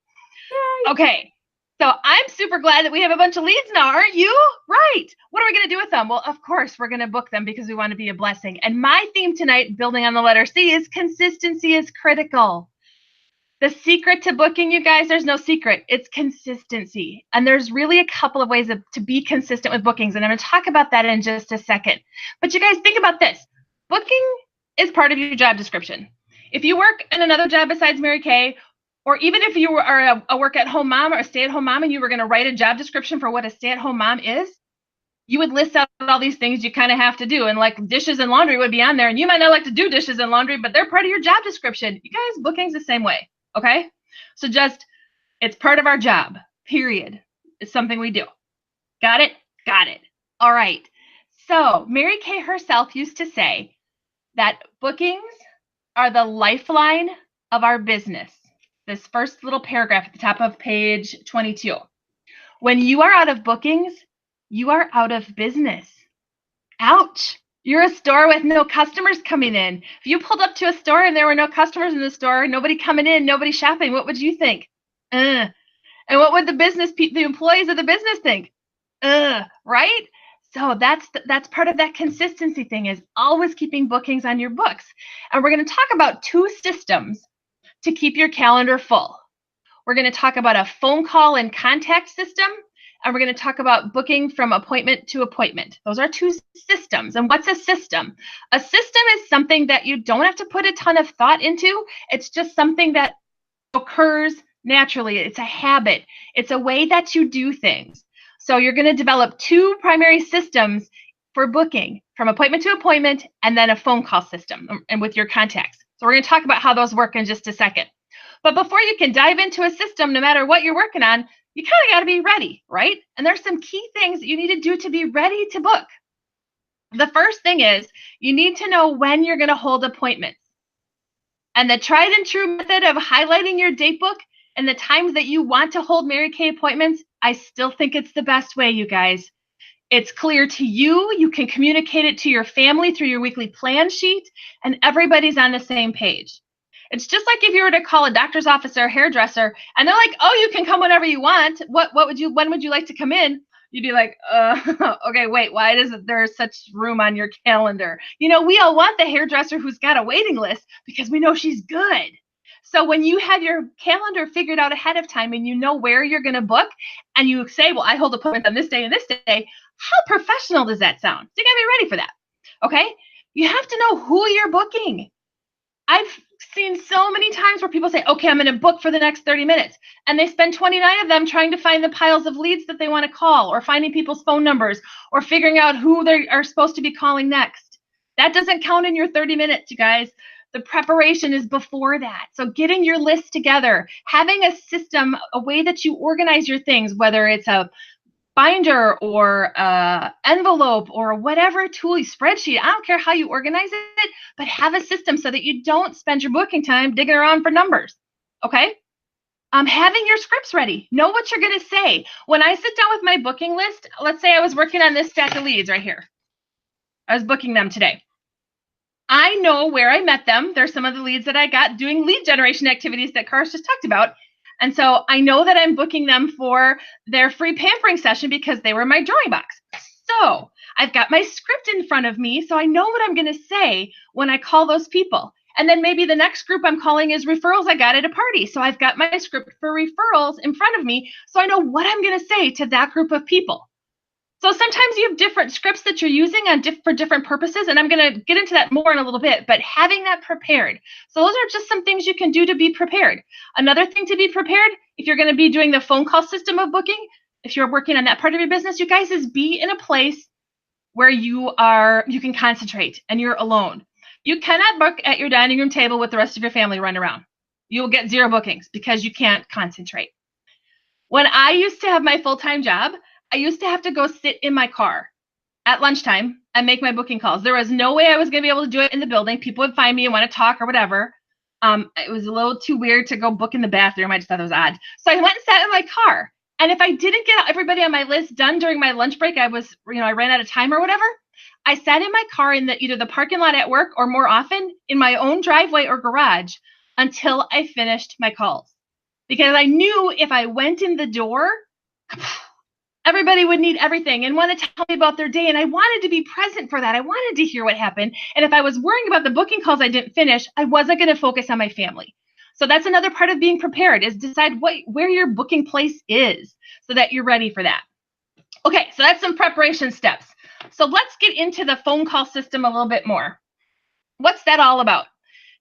Yay. Okay. So I'm super glad that we have a bunch of leads now, aren't you? Right. What are we going to do with them? Well, of course, we're going to book them because we want to be a blessing. And my theme tonight, building on the letter C, is consistency is critical. The secret to booking, you guys, there's no secret. It's consistency. And there's really a couple of ways to be consistent with bookings. And I'm going to talk about that in just a second. But you guys, think about this. Booking is part of your job description. If you work in another job besides Mary Kay, or even if you are a work-at-home mom or a stay-at-home mom and you were going to write a job description for what a stay-at-home mom is, you would list out all these things you kind of have to do. And like dishes and laundry would be on there. And you might not like to do dishes and laundry, but they're part of your job description. You guys, booking's the same way, okay? So just, it's part of our job, period. It's something we do. Got it? Got it. All right. So Mary Kay herself used to say that bookings are the lifeline of our business. This first little paragraph at the top of page 22. When you are out of bookings, you are out of business. Ouch. You're a store with no customers coming in. If you pulled up to a store and there were no customers in the store, nobody coming in, nobody shopping, what would you think? And what would the employees of the business think? Right? So that's part of that consistency thing, is always keeping bookings on your books. And we're going to talk about 2 systems to keep your calendar full. We're going to talk about a phone call and contact system, and we're going to talk about booking from appointment to appointment. Those are 2 systems. And what's a system? A system is something that you don't have to put a ton of thought into. It's just something that occurs naturally. It's a habit. It's a way that you do things. So you're going to develop 2 primary systems for booking, from appointment to appointment, and then a phone call system and with your contacts. So we're going to talk about how those work in just a second. But before you can dive into a system, no matter what you're working on, you kind of got to be ready, right? And there's some key things that you need to do to be ready to book. The first thing is you need to know when you're going to hold appointments. And the tried and true method of highlighting your date book and the times that you want to hold Mary Kay appointments, I still think it's the best way, you guys. It's clear to you. You can communicate it to your family through your weekly plan sheet, and everybody's on the same page. It's just like if you were to call a doctor's office or a hairdresser, and they're like, "Oh, you can come whenever you want. When would you like to come in?" You'd be like, okay, wait, why isn't there such room on your calendar? You know, we all want the hairdresser who's got a waiting list because we know she's good. So when you have your calendar figured out ahead of time and you know where you're going to book, and you say, well, I hold appointments on this day and this day, How professional does that sound? So you gotta be ready for that. Okay? You have to know who you're booking. I've seen so many times where people say, okay, I'm going to book for the next 30 minutes. And they spend 29 of them trying to find the piles of leads that they want to call, or finding people's phone numbers, or figuring out who they are supposed to be calling next. That doesn't count in your 30 minutes, you guys. The preparation is before that. So getting your list together, having a system, a way that you organize your things, whether it's a binder or envelope or whatever tool, spreadsheet, I don't care how you organize it, but have a system so that you don't spend your booking time digging around for numbers, okay? Having your scripts ready. Know what you're going to say. When I sit down with my booking list, let's say I was working on this stack of leads right here. I was booking them today. I know where I met them. There's some of the leads that I got doing lead generation activities that Karis just talked about. And so I know that I'm booking them for their free pampering session because they were in my drawing box. So I've got my script in front of me, so I know what I'm going to say when I call those people. And then maybe the next group I'm calling is referrals I got at a party. So I've got my script for referrals in front of me, so I know what I'm going to say to that group of people. So sometimes you have different scripts that you're using for different purposes, and I'm going to get into that more in a little bit, but having that prepared. So those are just some things you can do to be prepared. Another thing to be prepared, if you're going to be doing the phone call system of booking, if you're working on that part of your business, you guys, is be in a place where you can concentrate and you're alone. You cannot book at your dining room table with the rest of your family running around. You will get 0 bookings because you can't concentrate. When I used to have my full-time job, I used to have to go sit in my car at lunchtime and make my booking calls. There was no way I was going to be able to do it in the building. People would find me and want to talk or whatever. It was a little too weird to go book in the bathroom. I just thought it was odd. So I went and sat in my car. And if I didn't get everybody on my list done during my lunch break, I ran out of time or whatever. I sat in my car in either the parking lot at work or more often in my own driveway or garage until I finished my calls. Because I knew if I went in the door, everybody would need everything and want to tell me about their day. And I wanted to be present for that. I wanted to hear what happened. And if I was worrying about the booking calls I didn't finish, I wasn't going to focus on my family. So that's another part of being prepared, is decide where your booking place is so that you're ready for that. Okay, so that's some preparation steps. So let's get into the phone call system a little bit more. What's that all about?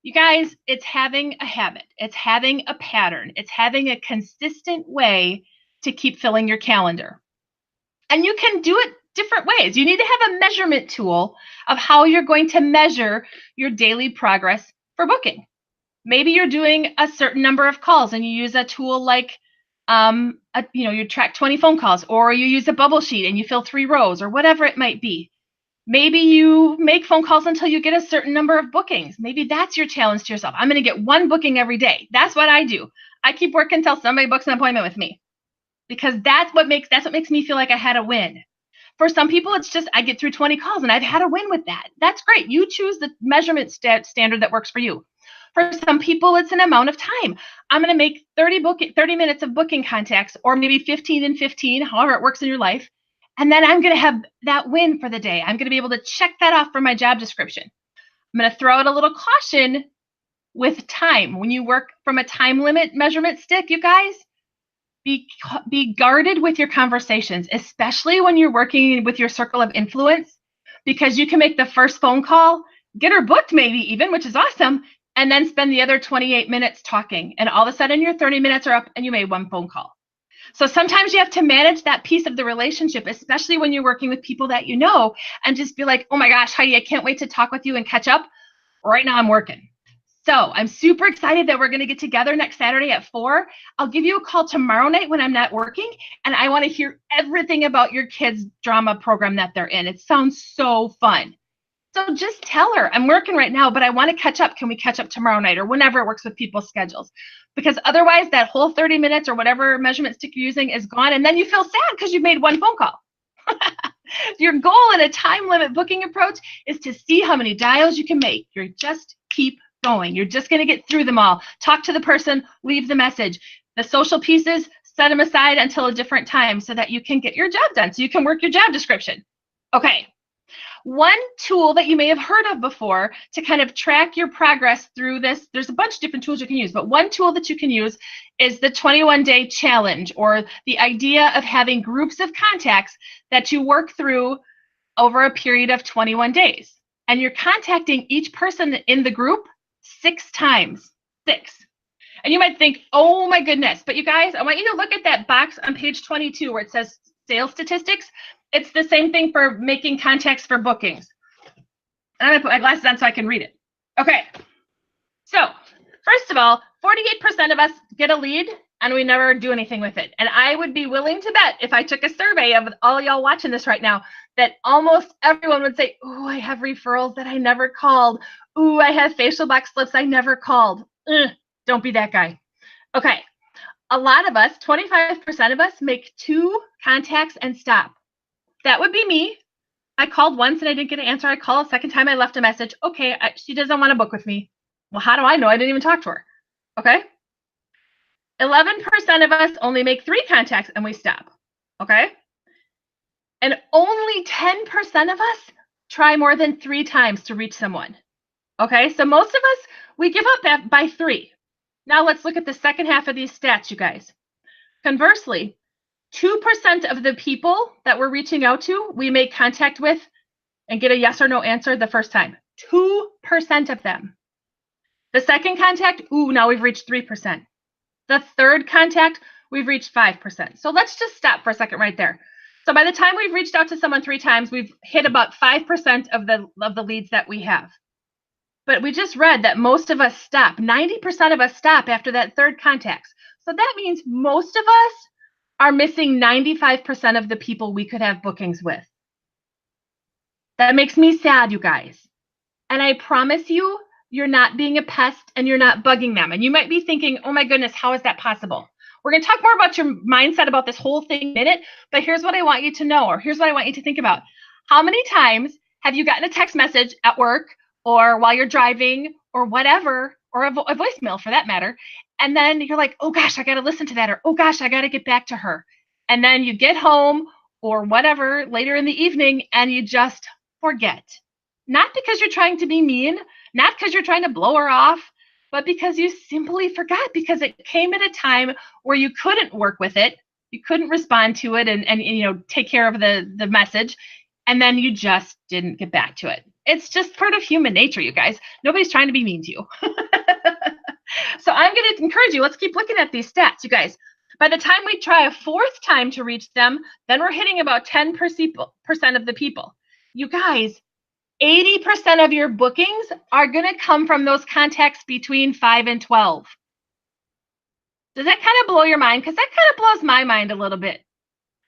You guys, it's having a habit. It's having a pattern. It's having a consistent way to keep filling your calendar. And you can do it different ways. You need to have a measurement tool of how you're going to measure your daily progress for booking. Maybe you're doing a certain number of calls and you use a tool like, you track 20 phone calls, or you use a bubble sheet and you fill 3 rows, or whatever it might be. Maybe you make phone calls until you get a certain number of bookings. Maybe that's your challenge to yourself. I'm going to get 1 booking every day. That's what I do. I keep working until somebody books an appointment with me, because that's what makes me feel like I had a win. For some people, it's just I get through 20 calls and I've had a win with that. That's great. You choose the measurement standard that works for you. For some people, it's an amount of time. I'm going to make 30 minutes of booking contacts, or maybe 15 and 15, however it works in your life. And then I'm going to have that win for the day. I'm going to be able to check that off from my job description. I'm going to throw out a little caution with time. When you work from a time limit measurement stick, you guys, be guarded with your conversations, especially when you're working with your circle of influence, because you can make the first phone call, get her booked maybe even, which is awesome, and then spend the other 28 minutes talking. And all of a sudden your 30 minutes are up and you made 1 phone call. So sometimes you have to manage that piece of the relationship, especially when you're working with people that you know, and just be like, oh my gosh, Heidi, I can't wait to talk with you and catch up. Right now I'm working. So I'm super excited that we're going to get together next Saturday at 4. I'll give you a call tomorrow night when I'm not working, and I want to hear everything about your kids' drama program that they're in. It sounds so fun. So just tell her, I'm working right now, but I want to catch up. Can we catch up tomorrow night, or whenever it works with people's schedules? Because otherwise that whole 30 minutes or whatever measurement stick you're using is gone, and then you feel sad because you've made 1 phone call. Your goal in a time limit booking approach is to see how many dials you can make. You're just keep going. You're just going to get through them all. Talk to the person, leave the message. The social pieces, set them aside until a different time so that you can get your job done, so you can work your job description. Okay. One tool that you may have heard of before to kind of track your progress through this, there's a bunch of different tools you can use, but one tool that you can use is the 21-day challenge, or the idea of having groups of contacts that you work through over a period of 21 days. And you're contacting each person in the group 6 times. 6. And you might think, oh my goodness, but you guys, I want you to look at that box on page 22 where it says sales statistics. It's the same thing for making contacts for bookings. I'm gonna put my glasses on so I can read it. Okay, so first of all, 48% of us get a lead and we never do anything with it. And I would be willing to bet, if I took a survey of all y'all watching this right now, that almost everyone would say, oh, I have referrals that I never called. Ooh, I have facial box slips I never called. Don't be that guy. Okay, a lot of us, 25% of us, make 2 contacts and stop. That would be me. I called once and I didn't get an answer. I called a second time, I left a message. Okay, she doesn't want to book with me. Well, how do I know? I didn't even talk to her. Okay. 11% of us only make 3 contacts and we stop. Okay. And only 10% of us try more than 3 times to reach someone. Okay. So most of us, we give up by 3. Now let's look at the second half of these stats, you guys. Conversely, 2% of the people that we're reaching out to, we make contact with and get a yes or no answer the first time. 2% of them. The second contact, ooh, now we've reached 3%. The third contact, we've reached 5%. So let's just stop for a second right there. So by the time we've reached out to someone 3 times, we've hit about 5% of the leads that we have. But we just read that most of us stop. 90% of us stop after that third contact. So that means most of us are missing 95% of the people we could have bookings with. That makes me sad, you guys. And I promise you, you're not being a pest and you're not bugging them. And you might be thinking, oh my goodness, how is that possible? We're going to talk more about your mindset about this whole thing in a minute, but here's what I want you to know, or here's what I want you to think about. How many times have you gotten a text message at work or while you're driving or whatever, or a voicemail for that matter, and then you're like, oh gosh, I got to listen to that, or oh gosh, I got to get back to her. And then you get home or whatever later in the evening and you just forget. Not because you're trying to be mean, not because you're trying to blow her off, but because you simply forgot, because it came at a time where you couldn't work with it, you couldn't respond to it and you know, take care of the message, and then you just didn't get back to it. It's just part of human nature, you guys. Nobody's trying to be mean to you. So I'm going to encourage you, let's keep looking at these stats, you guys. By the time we try a 4th time to reach them, then we're hitting about 10% of the people. You guys, 80% of your bookings are going to come from those contacts between 5 and 12. Does that kind of blow your mind? Because that kind of blows my mind a little bit.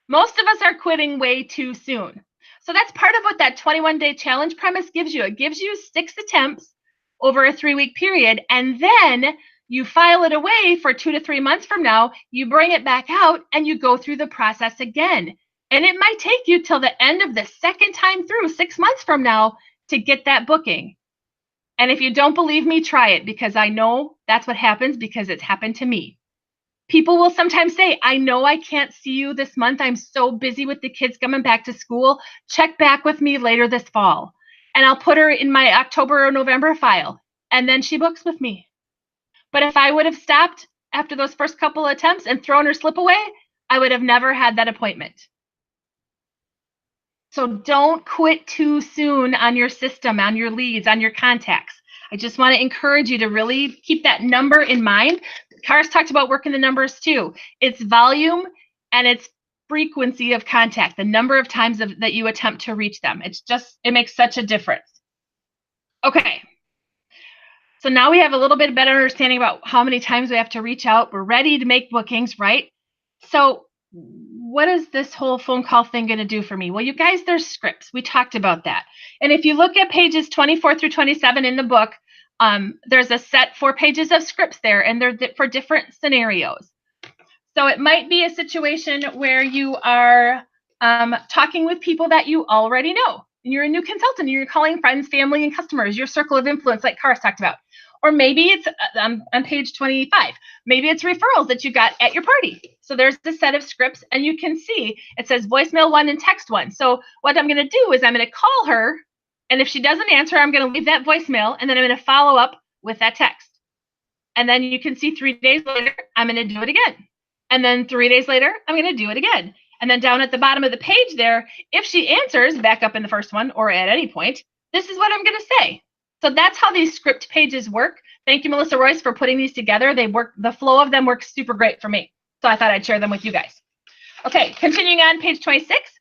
Most of us are quitting way too soon. So that's part of what that 21-day challenge premise gives you. It gives you 6 attempts over a 3-week period, and then you file it away for 2 to 3 months from now, you bring it back out, and you go through the process again. And it might take you till the end of the second time through, 6 months from now, to get that booking. And if you don't believe me, try it, because I know that's what happens, because it's happened to me. People will sometimes say, I know I can't see you this month. I'm so busy with the kids coming back to school. Check back with me later this fall. And I'll put her in my October or November file. And then she books with me. But if I would have stopped after those first couple of attempts and thrown her slip away, I would have never had that appointment. So don't quit too soon on your system, on your leads, on your contacts. I just want to encourage you to really keep that number in mind. Karis talked about working the numbers too. It's volume and it's frequency of contact, the number of times that you attempt to reach them. It makes such a difference. Okay. So now we have a little bit better understanding about how many times we have to reach out. We're ready to make bookings, right? So what is this whole phone call thing going to do for me? Well, you guys, there's scripts. We talked about that. And if you look at pages 24 through 27 in the book, there's a set 4 pages of scripts there, and they're for different scenarios. So it might be a situation where you are talking with people that you already know. And you're a new consultant, and you're calling friends, family, and customers, your circle of influence, like Karis talked about. Or maybe it's on page 25. Maybe it's referrals that you got at your party. So there's the set of scripts, and you can see it says voicemail 1 and text 1. So what I'm going to do is I'm going to call her, and if she doesn't answer, I'm going to leave that voicemail, and then I'm going to follow up with that text. And then you can see 3 days later, I'm going to do it again. And then 3 days later, I'm going to do it again. And then down at the bottom of the page there, if she answers back up in the first one or at any point, this is what I'm going to say. So that's how these script pages work. Thank you, Melissa Royce, for putting these together. They work, the flow of them works super great for me. So I thought I'd share them with you guys. Okay, continuing on page 26.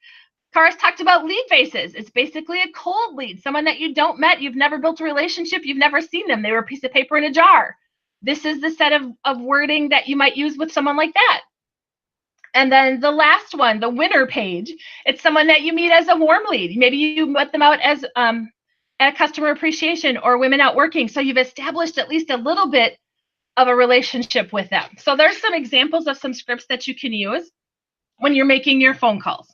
Cara's talked about lead faces. It's basically a cold lead, someone that you don't met, you've never built a relationship, you've never seen them. They were a piece of paper in a jar. This is the set of wording that you might use with someone like that. And then the last one, the winner page, it's someone that you meet as a warm lead. Maybe you met them out as at customer appreciation or women out working. So you've established at least a little bit of a relationship with them. So there's some examples of some scripts that you can use when you're making your phone calls.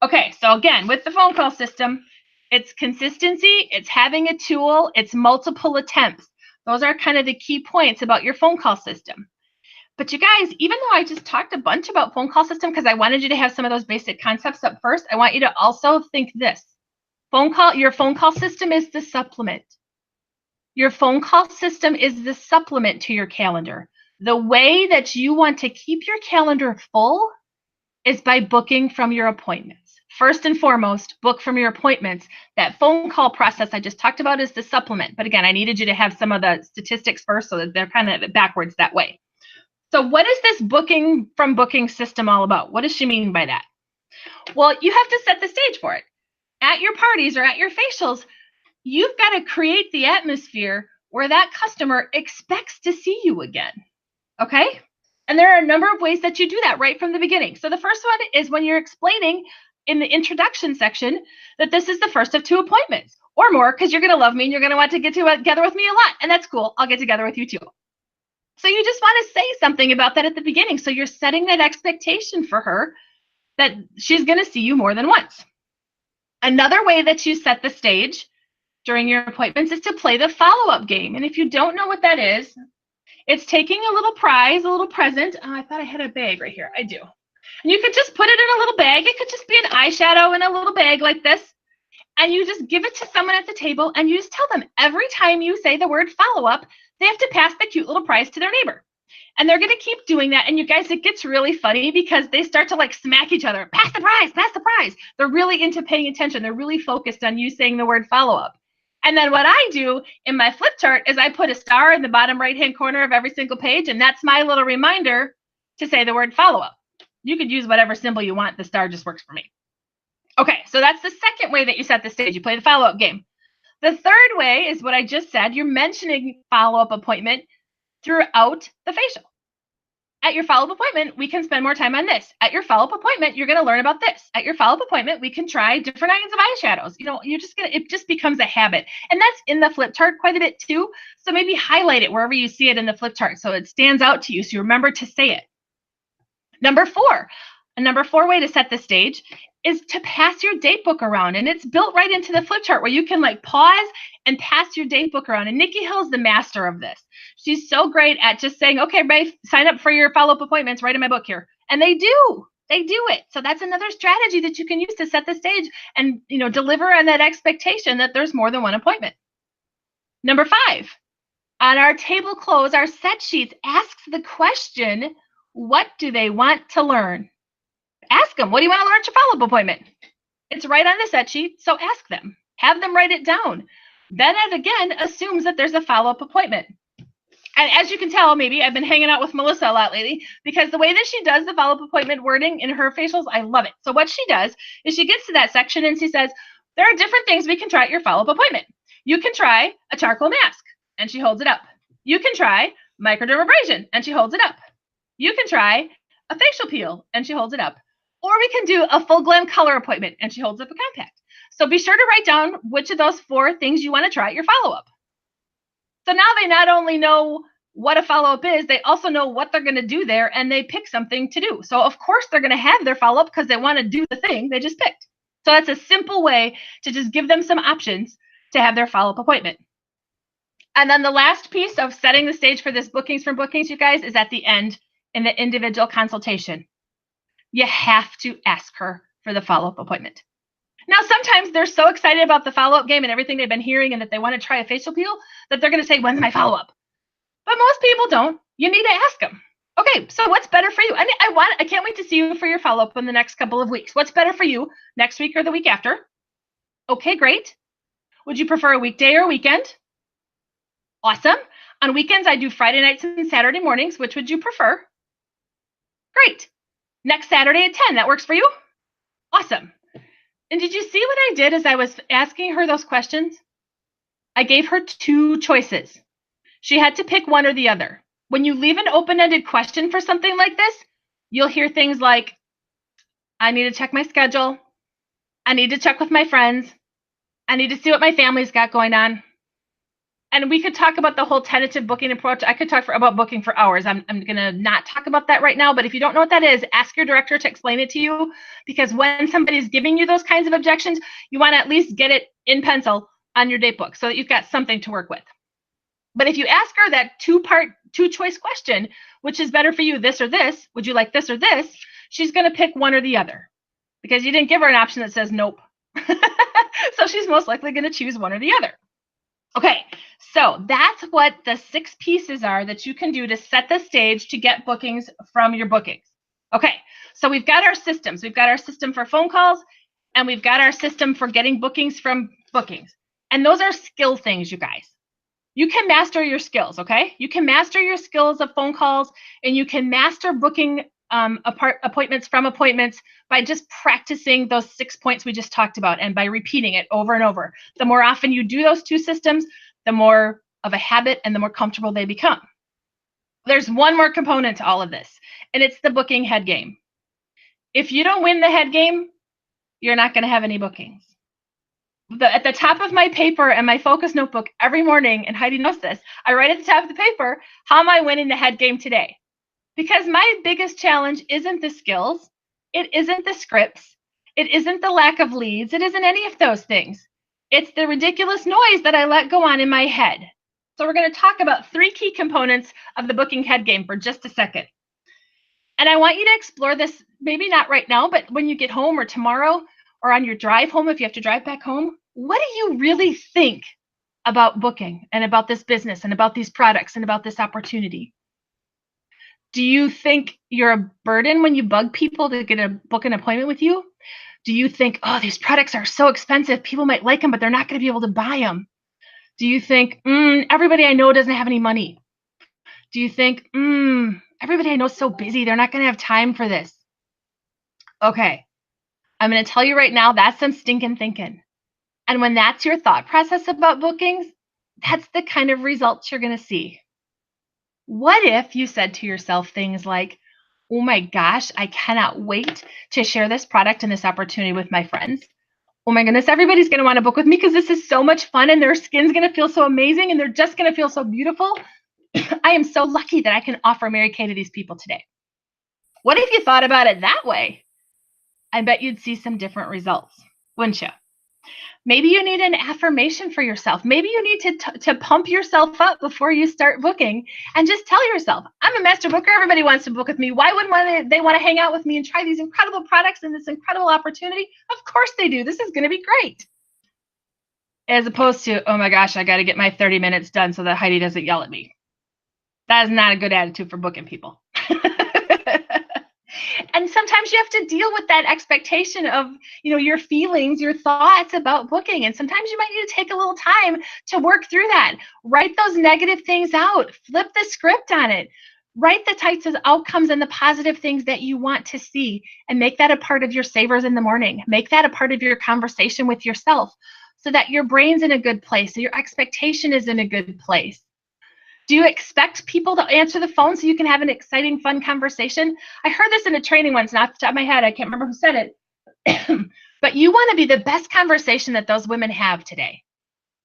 Okay, so again, with the phone call system, it's consistency, it's having a tool, it's multiple attempts. Those are kind of the key points about your phone call system. But you guys, even though I just talked a bunch about phone call system because I wanted you to have some of those basic concepts up first, I want you to also think this. Your phone call system is the supplement. Your phone call system is the supplement to your calendar. The way that you want to keep your calendar full is by booking from your appointments. First and foremost, book from your appointments. That phone call process I just talked about is the supplement. But again, I needed you to have some of the statistics first so that they're kind of backwards that way. So what is this booking from booking system all about? What does she mean by that? Well, you have to set the stage for it. At your parties or at your facials, you've got to create the atmosphere where that customer expects to see you again. Okay? And there are a number of ways that you do that right from the beginning. So the first one is when you're explaining in the introduction section that this is the first of 2 appointments or more because you're going to love me and you're going to want to get together with me a lot. And that's cool. I'll get together with you too. So you just want to say something about that at the beginning. So you're setting that expectation for her that she's going to see you more than once. Another way that you set the stage during your appointments is to play the follow-up game. And if you don't know what that is, it's taking a little prize, a little present. Oh, I thought I had a bag right here. I do. And you could just put it in a little bag. It could just be an eyeshadow in a little bag like this. And you just give it to someone at the table and you just tell them every time you say the word follow-up, they have to pass the cute little prize to their neighbor. And they're going to keep doing that. And you guys, it gets really funny because they start to like smack each other. Pass the prize, pass the prize. They're really into paying attention. They're really focused on you saying the word follow-up. And then what I do in my flip chart is I put a star in the bottom right-hand corner of every single page. And that's my little reminder to say the word follow-up. You could use whatever symbol you want. The star just works for me. Okay, so that's the second way that you set the stage. You play the follow-up game. The third way is what I just said. You're mentioning follow-up appointment throughout the facial. At your follow-up appointment, we can spend more time on this. At your follow-up appointment, you're going to learn about this. At your follow-up appointment, we can try different kinds of eyeshadows. You know, it just becomes a habit. And that's in the flip chart quite a bit too. So maybe highlight it wherever you see it in the flip chart so it stands out to you so you remember to say it. Number 4. A number 4 way to set the stage is to pass your date book around. And it's built right into the flip chart where you can like pause and pass your date book around. And Nikki Hill is the master of this. She's so great at just saying, okay, everybody, sign up for your follow-up appointments right in my book here. And they do it. So that's another strategy that you can use to set the stage and, you know, deliver on that expectation that there's more than one appointment. Number 5, on our table close, our set sheets asks the question, what do they want to learn? Ask them, what do you want to learn at your follow-up appointment? It's right on the set sheet, so ask them. Have them write it down. Then it again assumes that there's a follow-up appointment. And as you can tell, maybe I've been hanging out with Melissa a lot lately because the way that she does the follow-up appointment wording in her facials, I love it. So what she does is she gets to that section and she says, there are different things we can try at your follow-up appointment. You can try a charcoal mask, and she holds it up. You can try microdermabrasion, and she holds it up. You can try a facial peel, and she holds it up. Or we can do a full glam color appointment, and she holds up a compact. So be sure to write down which of those 4 things you want to try at your follow-up. So now they not only know what a follow-up is, they also know what they're going to do there, and they pick something to do. So of course they're going to have their follow-up because they want to do the thing they just picked. So that's a simple way to just give them some options to have their follow-up appointment. And then the last piece of setting the stage for this bookings from bookings, you guys, is at the end in the individual consultation, you have to ask her for the follow-up appointment. Now, sometimes they're so excited about the follow-up game and everything they've been hearing and that they want to try a facial peel that they're going to say, when's my follow-up? But most people don't. You need to ask them. Okay, so what's better for you? I can't wait to see you for your follow-up in the next couple of weeks. What's better for you, next week or the week after? Okay, great. Would you prefer a weekday or a weekend? Awesome. On weekends, I do Friday nights and Saturday mornings. Which would you prefer? Great. Next Saturday at 10, that works for you? Awesome. And did you see what I did as I was asking her those questions? I gave her 2 choices. She had to pick one or the other. When you leave an open-ended question for something like this, you'll hear things like, I need to check my schedule. I need to check with my friends. I need to see what my family's got going on. And we could talk about the whole tentative booking approach. I could talk about booking for hours. I'm going to not talk about that right now. But if you don't know what that is, ask your director to explain it to you. Because when somebody's giving you those kinds of objections, you want to at least get it in pencil on your date book so that you've got something to work with. But if you ask her that 2-choice question, which is better for you, this or this, would you like this or this, she's going to pick one or the other because you didn't give her an option that says nope. So she's most likely going to choose one or the other. Okay, so that's what the 6 pieces are that you can do to set the stage to get bookings from your bookings. Okay, so we've got our systems. We've got our system for phone calls, and we've got our system for getting bookings from bookings. And those are skill things, you guys. You can master your skills, okay? You can master your skills of phone calls, and you can master booking appointments from appointments by just practicing those 6 points we just talked about and by repeating it over and over. The more often you do those 2 systems, the more of a habit and the more comfortable they become. There's one more component to all of this, and it's the booking head game. If you don't win the head game, you're not going to have any bookings. At the top of my paper and my focus notebook every morning, and Heidi knows this, I write at the top of the paper, how am I winning the head game today? Because my biggest challenge isn't the skills, it isn't the scripts, it isn't the lack of leads, it isn't any of those things. It's the ridiculous noise that I let go on in my head. So we're going to talk about 3 key components of the booking head game for just a second. And I want you to explore this, maybe not right now, but when you get home or tomorrow or on your drive home, if you have to drive back home, what do you really think about booking and about this business and about these products and about this opportunity? Do you think you're a burden when you bug people to book an appointment with you? Do you think, oh, these products are so expensive, people might like them, but they're not going to be able to buy them? Do you think, everybody I know doesn't have any money? Do you think, everybody I know is so busy, they're not going to have time for this? Okay, I'm going to tell you right now, that's some stinking thinking. And when that's your thought process about bookings, that's the kind of results you're going to see. What if you said to yourself things like, oh my gosh, I cannot wait to share this product and this opportunity with my friends. Oh my goodness, everybody's going to want to book with me because this is so much fun and their skin's going to feel so amazing and they're just going to feel so beautiful. I am so lucky that I can offer Mary Kay to these people today. What if you thought about it that way? I bet you'd see some different results, wouldn't you? Maybe you need an affirmation for yourself. Maybe you need to pump yourself up before you start booking and just tell yourself, I'm a master booker. Everybody wants to book with me. Why wouldn't they want to hang out with me and try these incredible products and this incredible opportunity? Of course they do. This is going to be great. As opposed to, oh my gosh, I got to get my 30 minutes done so that Heidi doesn't yell at me. That is not a good attitude for booking people. And sometimes you have to deal with that expectation of, your feelings, your thoughts about booking. And sometimes you might need to take a little time to work through that. Write those negative things out. Flip the script on it. Write the types of outcomes and the positive things that you want to see and make that a part of your savers in the morning. Make that a part of your conversation with yourself so that your brain's in a good place, so your expectation is in a good place. Do you expect people to answer the phone so you can have an exciting, fun conversation? I heard this in a training once, and off the top of my head, I can't remember who said it. But you want to be the best conversation that those women have today.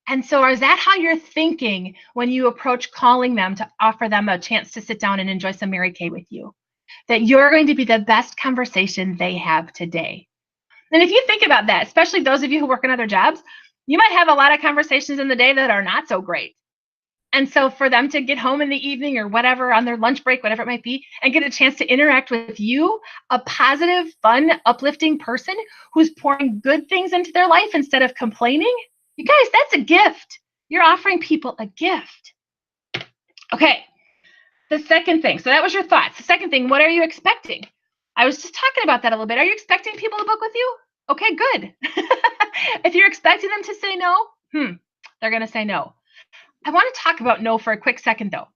And so is that how you're thinking when you approach calling them to offer them a chance to sit down and enjoy some Mary Kay with you? That you're going to be the best conversation they have today. And if you think about that, especially those of you who work in other jobs, you might have a lot of conversations in the day that are not so great. And so for them to get home in the evening or whatever, on their lunch break, whatever it might be, and get a chance to interact with you, a positive, fun, uplifting person who's pouring good things into their life instead of complaining, you guys, that's a gift. You're offering people a gift. Okay, the second thing. So that was your thoughts. The second thing, what are you expecting? I was just talking about that a little bit. Are you expecting people to book with you? Okay, good. If you're expecting them to say no, they're going to say no. I want to talk about no for a quick second, though.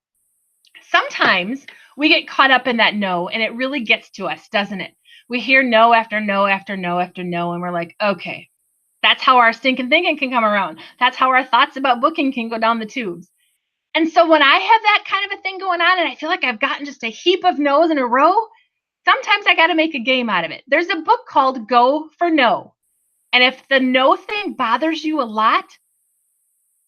Sometimes we get caught up in that no, and it really gets to us, doesn't it? We hear no after no after no after no, and we're like, okay, that's how our stinking thinking can come around. That's how our thoughts about booking can go down the tubes. And so when I have that kind of a thing going on, and I feel like I've gotten just a heap of no's in a row, sometimes I got to make a game out of it. There's a book called Go for No. And if the no thing bothers you a lot,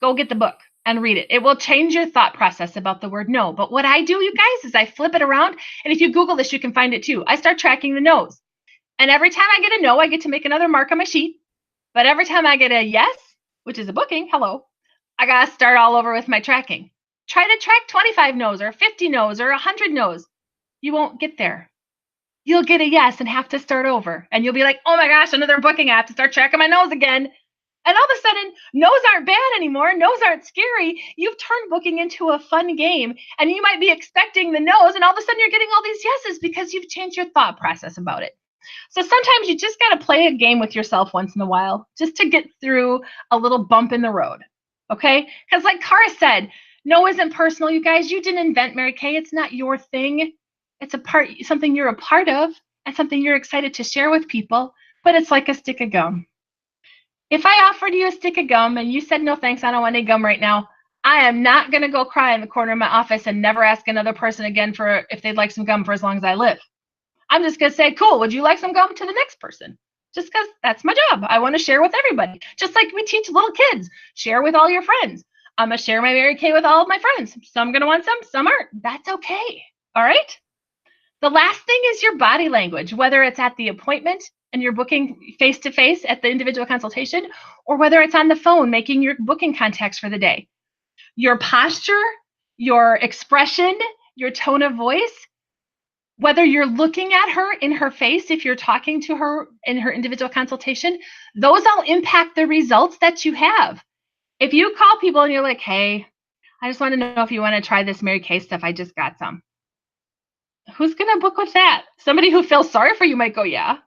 go get the book and read it. It will change your thought process about the word no. But what I do, you guys, is I flip it around. And if you Google this, you can find it too. I start tracking the no's. And every time I get a no, I get to make another mark on my sheet. But every time I get a yes, which is a booking, hello, I got to start all over with my tracking. Try to track 25 no's or 50 no's or 100 no's. You won't get there. You'll get a yes and have to start over. And you'll be like, oh my gosh, another booking. I have to start tracking my no's again. And all of a sudden, no's aren't bad anymore. No's aren't scary. You've turned booking into a fun game. And you might be expecting the no's, and all of a sudden you're getting all these yeses because you've changed your thought process about it. So sometimes you just got to play a game with yourself once in a while just to get through a little bump in the road. Okay? Because like Cara said, no isn't personal, you guys. You didn't invent Mary Kay. It's not your thing. It's something you're a part of and something you're excited to share with people. But it's like a stick of gum. If I offered you a stick of gum and you said, no, thanks, I don't want any gum right now, I am not going to go cry in the corner of my office and never ask another person again for if they'd like some gum for as long as I live. I'm just going to say, cool, would you like some gum to the next person? Just because that's my job. I want to share with everybody. Just like we teach little kids, share with all your friends. I'm going to share my Mary Kay with all of my friends. Some going to want some aren't. That's okay. All right? The last thing is your body language, whether it's at the appointment and you're booking face-to-face at the individual consultation, or whether it's on the phone making your booking contacts for the day. Your posture, your expression, your tone of voice, whether you're looking at her in her face, if you're talking to her in her individual consultation, those all impact the results that you have. If you call people and you're like, hey, I just want to know if you want to try this Mary Kay stuff, I just got some. Who's going to book with that? Somebody who feels sorry for you might go, yeah.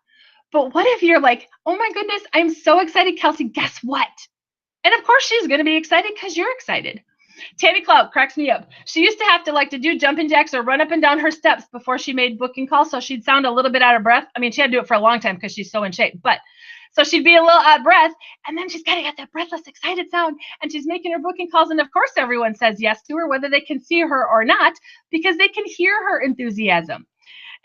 But what if you're like, oh my goodness, I'm so excited, Kelsey, guess what? And of course she's going to be excited because you're excited. Tammy Cloud cracks me up. She used to have to do jumping jacks or run up and down her steps before she made booking calls, so she'd sound a little bit out of breath. I mean, she had to do it for a long time because she's so in shape, but so she'd be a little out of breath, and then she's got to get that breathless, excited sound, and she's making her booking calls, and of course everyone says yes to her, whether they can see her or not, because they can hear her enthusiasm.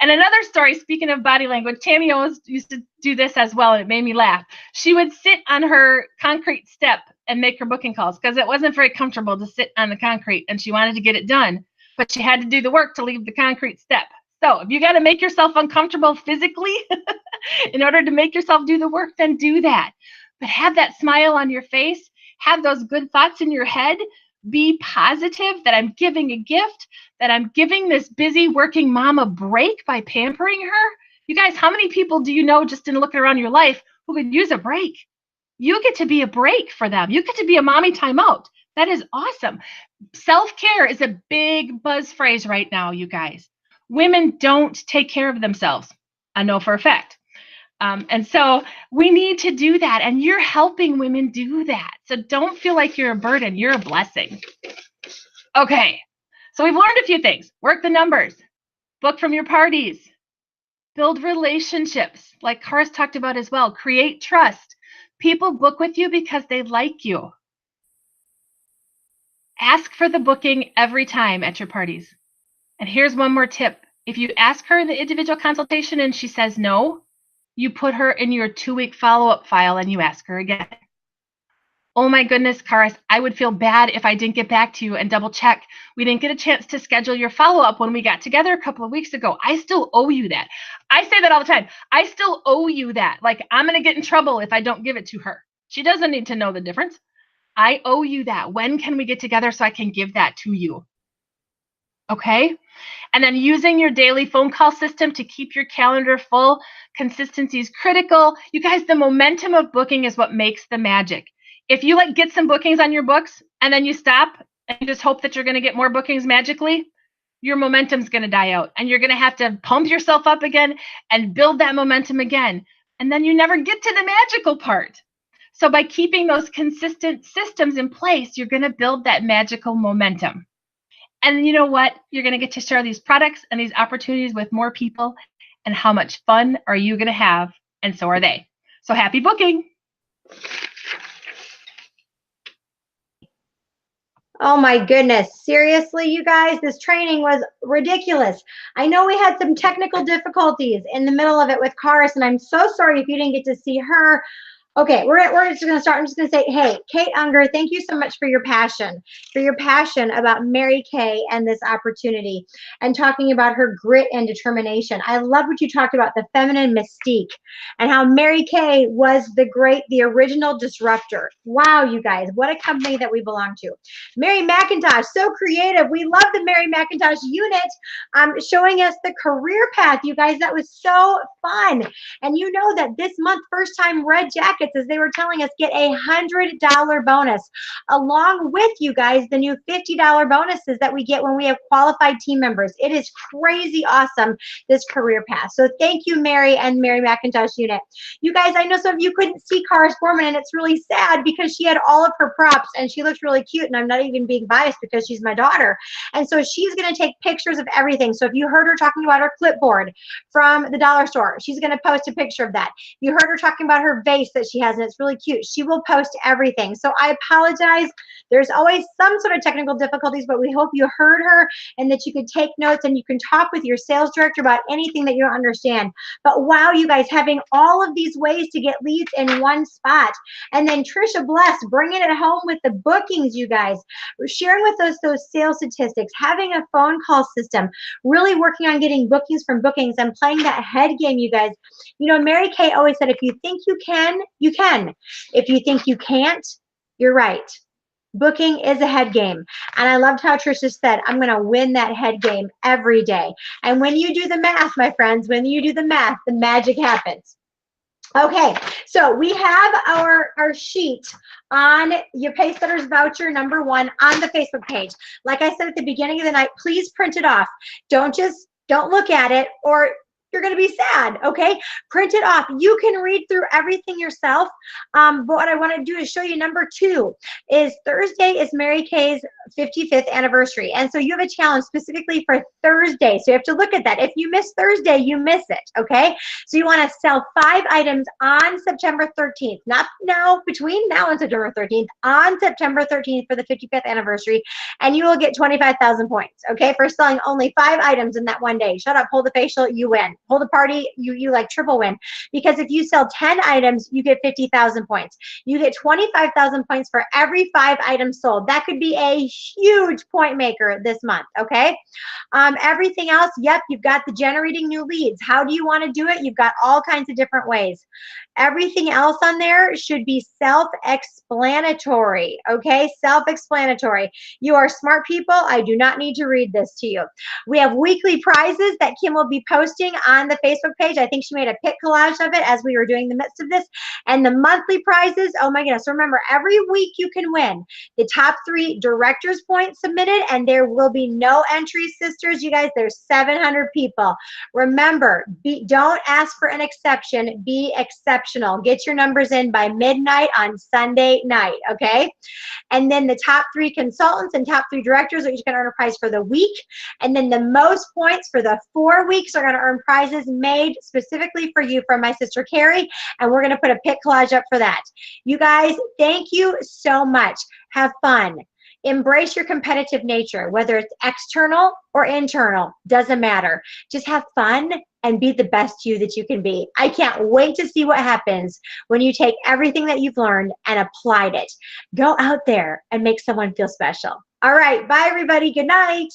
And another story, speaking of body language, Tammy always used to do this as well, and it made me laugh. She would sit on her concrete step and make her booking calls because it wasn't very comfortable to sit on the concrete, and she wanted to get it done, but she had to do the work to leave the concrete step. So if you got to make yourself uncomfortable physically in order to make yourself do the work, then do that. But have that smile on your face, have those good thoughts in your head, be positive that I'm giving a gift, that I'm giving this busy working mom a break by pampering her. You guys, how many people do you know just in looking around your life who could use a break? You get to be a break for them. You get to be a mommy timeout. That is awesome. Self-care is a big buzz phrase right now, you guys. Women don't take care of themselves. I know for a fact. And so we need to do that. And you're helping women do that. So don't feel like you're a burden. You're a blessing. Okay. So we've learned a few things. Work the numbers. Book from your parties. Build relationships, like Cara's talked about as well. Create trust. People book with you because they like you. Ask for the booking every time at your parties. And here's one more tip. If you ask her in the individual consultation and she says no, you put her in your 2-week follow-up file and you ask her again. Oh my goodness, Karis, I would feel bad if I didn't get back to you and double check. We didn't get a chance to schedule your follow-up when we got together a couple of weeks ago. I still owe you that. I say that all the time. I still owe you that. Like, I'm going to get in trouble if I don't give it to her. She doesn't need to know the difference. I owe you that. When can we get together so I can give that to you? Okay? And then using your daily phone call system to keep your calendar full. Consistency is critical. You guys, the momentum of booking is what makes the magic. If you like get some bookings on your books and then you stop and you just hope that you're going to get more bookings magically, your momentum's going to die out and you're going to have to pump yourself up again and build that momentum again. And then you never get to the magical part. So by keeping those consistent systems in place, you're going to build that magical momentum. And you know what? You're going to get to share these products and these opportunities with more people. And how much fun are you going to have? And so are they. So happy booking. Oh my goodness. Seriously, you guys, this training was ridiculous. I know we had some technical difficulties in the middle of it with Karis, and I'm so sorry if you didn't get to see her. Okay, we're just going to start. I'm just going to say, hey, Kate Unger, thank you so much for your passion about Mary Kay and this opportunity and talking about her grit and determination. I love what you talked about, the feminine mystique and how Mary Kay was the original disruptor. Wow, you guys, what a company that we belong to. Mary McIntosh, so creative. We love the Mary McIntosh unit showing us the career path. You guys, that was so fun. And you know that this month, first time red jacket, as they were telling us, get a $100 bonus along with, you guys, the new $50 bonuses that we get when we have qualified team members. It is crazy awesome, this career path. So thank you, Mary and Mary McIntosh unit. You guys, I know some of you couldn't see Karis Foreman, and it's really sad because she had all of her props and she looked really cute, and I'm not even being biased because she's my daughter. And so she's going to take pictures of everything. So if you heard her talking about her clipboard from the dollar store, she's going to post a picture of that. You heard her talking about her vase that she has, and it's really cute. She will post everything. So I apologize. There's always some sort of technical difficulties, but we hope you heard her and that you could take notes and you can talk with your sales director about anything that you don't understand. But wow, you guys, having all of these ways to get leads in one spot. And then Trisha Bless bringing it home with the bookings, you guys, sharing with us those sales statistics, having a phone call system, really working on getting bookings from bookings and playing that head game, you guys. You know, Mary Kay always said, if you think you can, you can. If you think you can't, you're right. Booking is a head game. And I loved how Trisha said, I'm going to win that head game every day. And when you do the math, my friends, when you do the math, the magic happens. Okay, so we have our sheet on your Pacesetters voucher number 1 on the Facebook page. Like I said at the beginning of the night, please print it off. Don't look at it, or you're going to be sad, okay? Print it off. You can read through everything yourself, but what I want to do is show you number 2 is Thursday is Mary Kay's 55th anniversary, and so you have a challenge specifically for Thursday, so you have to look at that. If you miss Thursday, you miss it, okay? So you want to sell 5 items on September 13th, not now, between now and September 13th, on September 13th for the 55th anniversary, and you will get 25,000 points, okay, for selling only 5 items in that one day. Shut up, hold the facial, you win. Hold the party, you like triple win. Because if you sell 10 items, you get 50,000 points. You get 25,000 points for every 5 items sold. That could be a huge point maker this month, okay? Everything else, yep, you've got the generating new leads. How do you want to do it? You've got all kinds of different ways. Everything else on there should be self-explanatory, okay? Self-explanatory. You are smart people. I do not need to read this to you. We have weekly prizes that Kim will be posting on the Facebook page. I think she made a pic collage of it as we were doing the midst of this. And the monthly prizes, oh my goodness. So remember, every week you can win the top 3 directors points submitted, and there will be no entries, sisters. You guys, there's 700 people. Remember, don't ask for an exception. Be exceptional. Get your numbers in by midnight on Sunday night, okay? And then the top 3 consultants and top 3 directors are each going to earn a prize for the week. And then the most points for the 4 weeks are going to earn prizes made specifically for you from my sister Carrie. And we're going to put a pic collage up for that. You guys, thank you so much. Have fun. Embrace your competitive nature, whether it's external or internal, doesn't matter. Just have fun and be the best you that you can be. I can't wait to see what happens when you take everything that you've learned and applied it. Go out there and make someone feel special. All right, bye everybody, good night.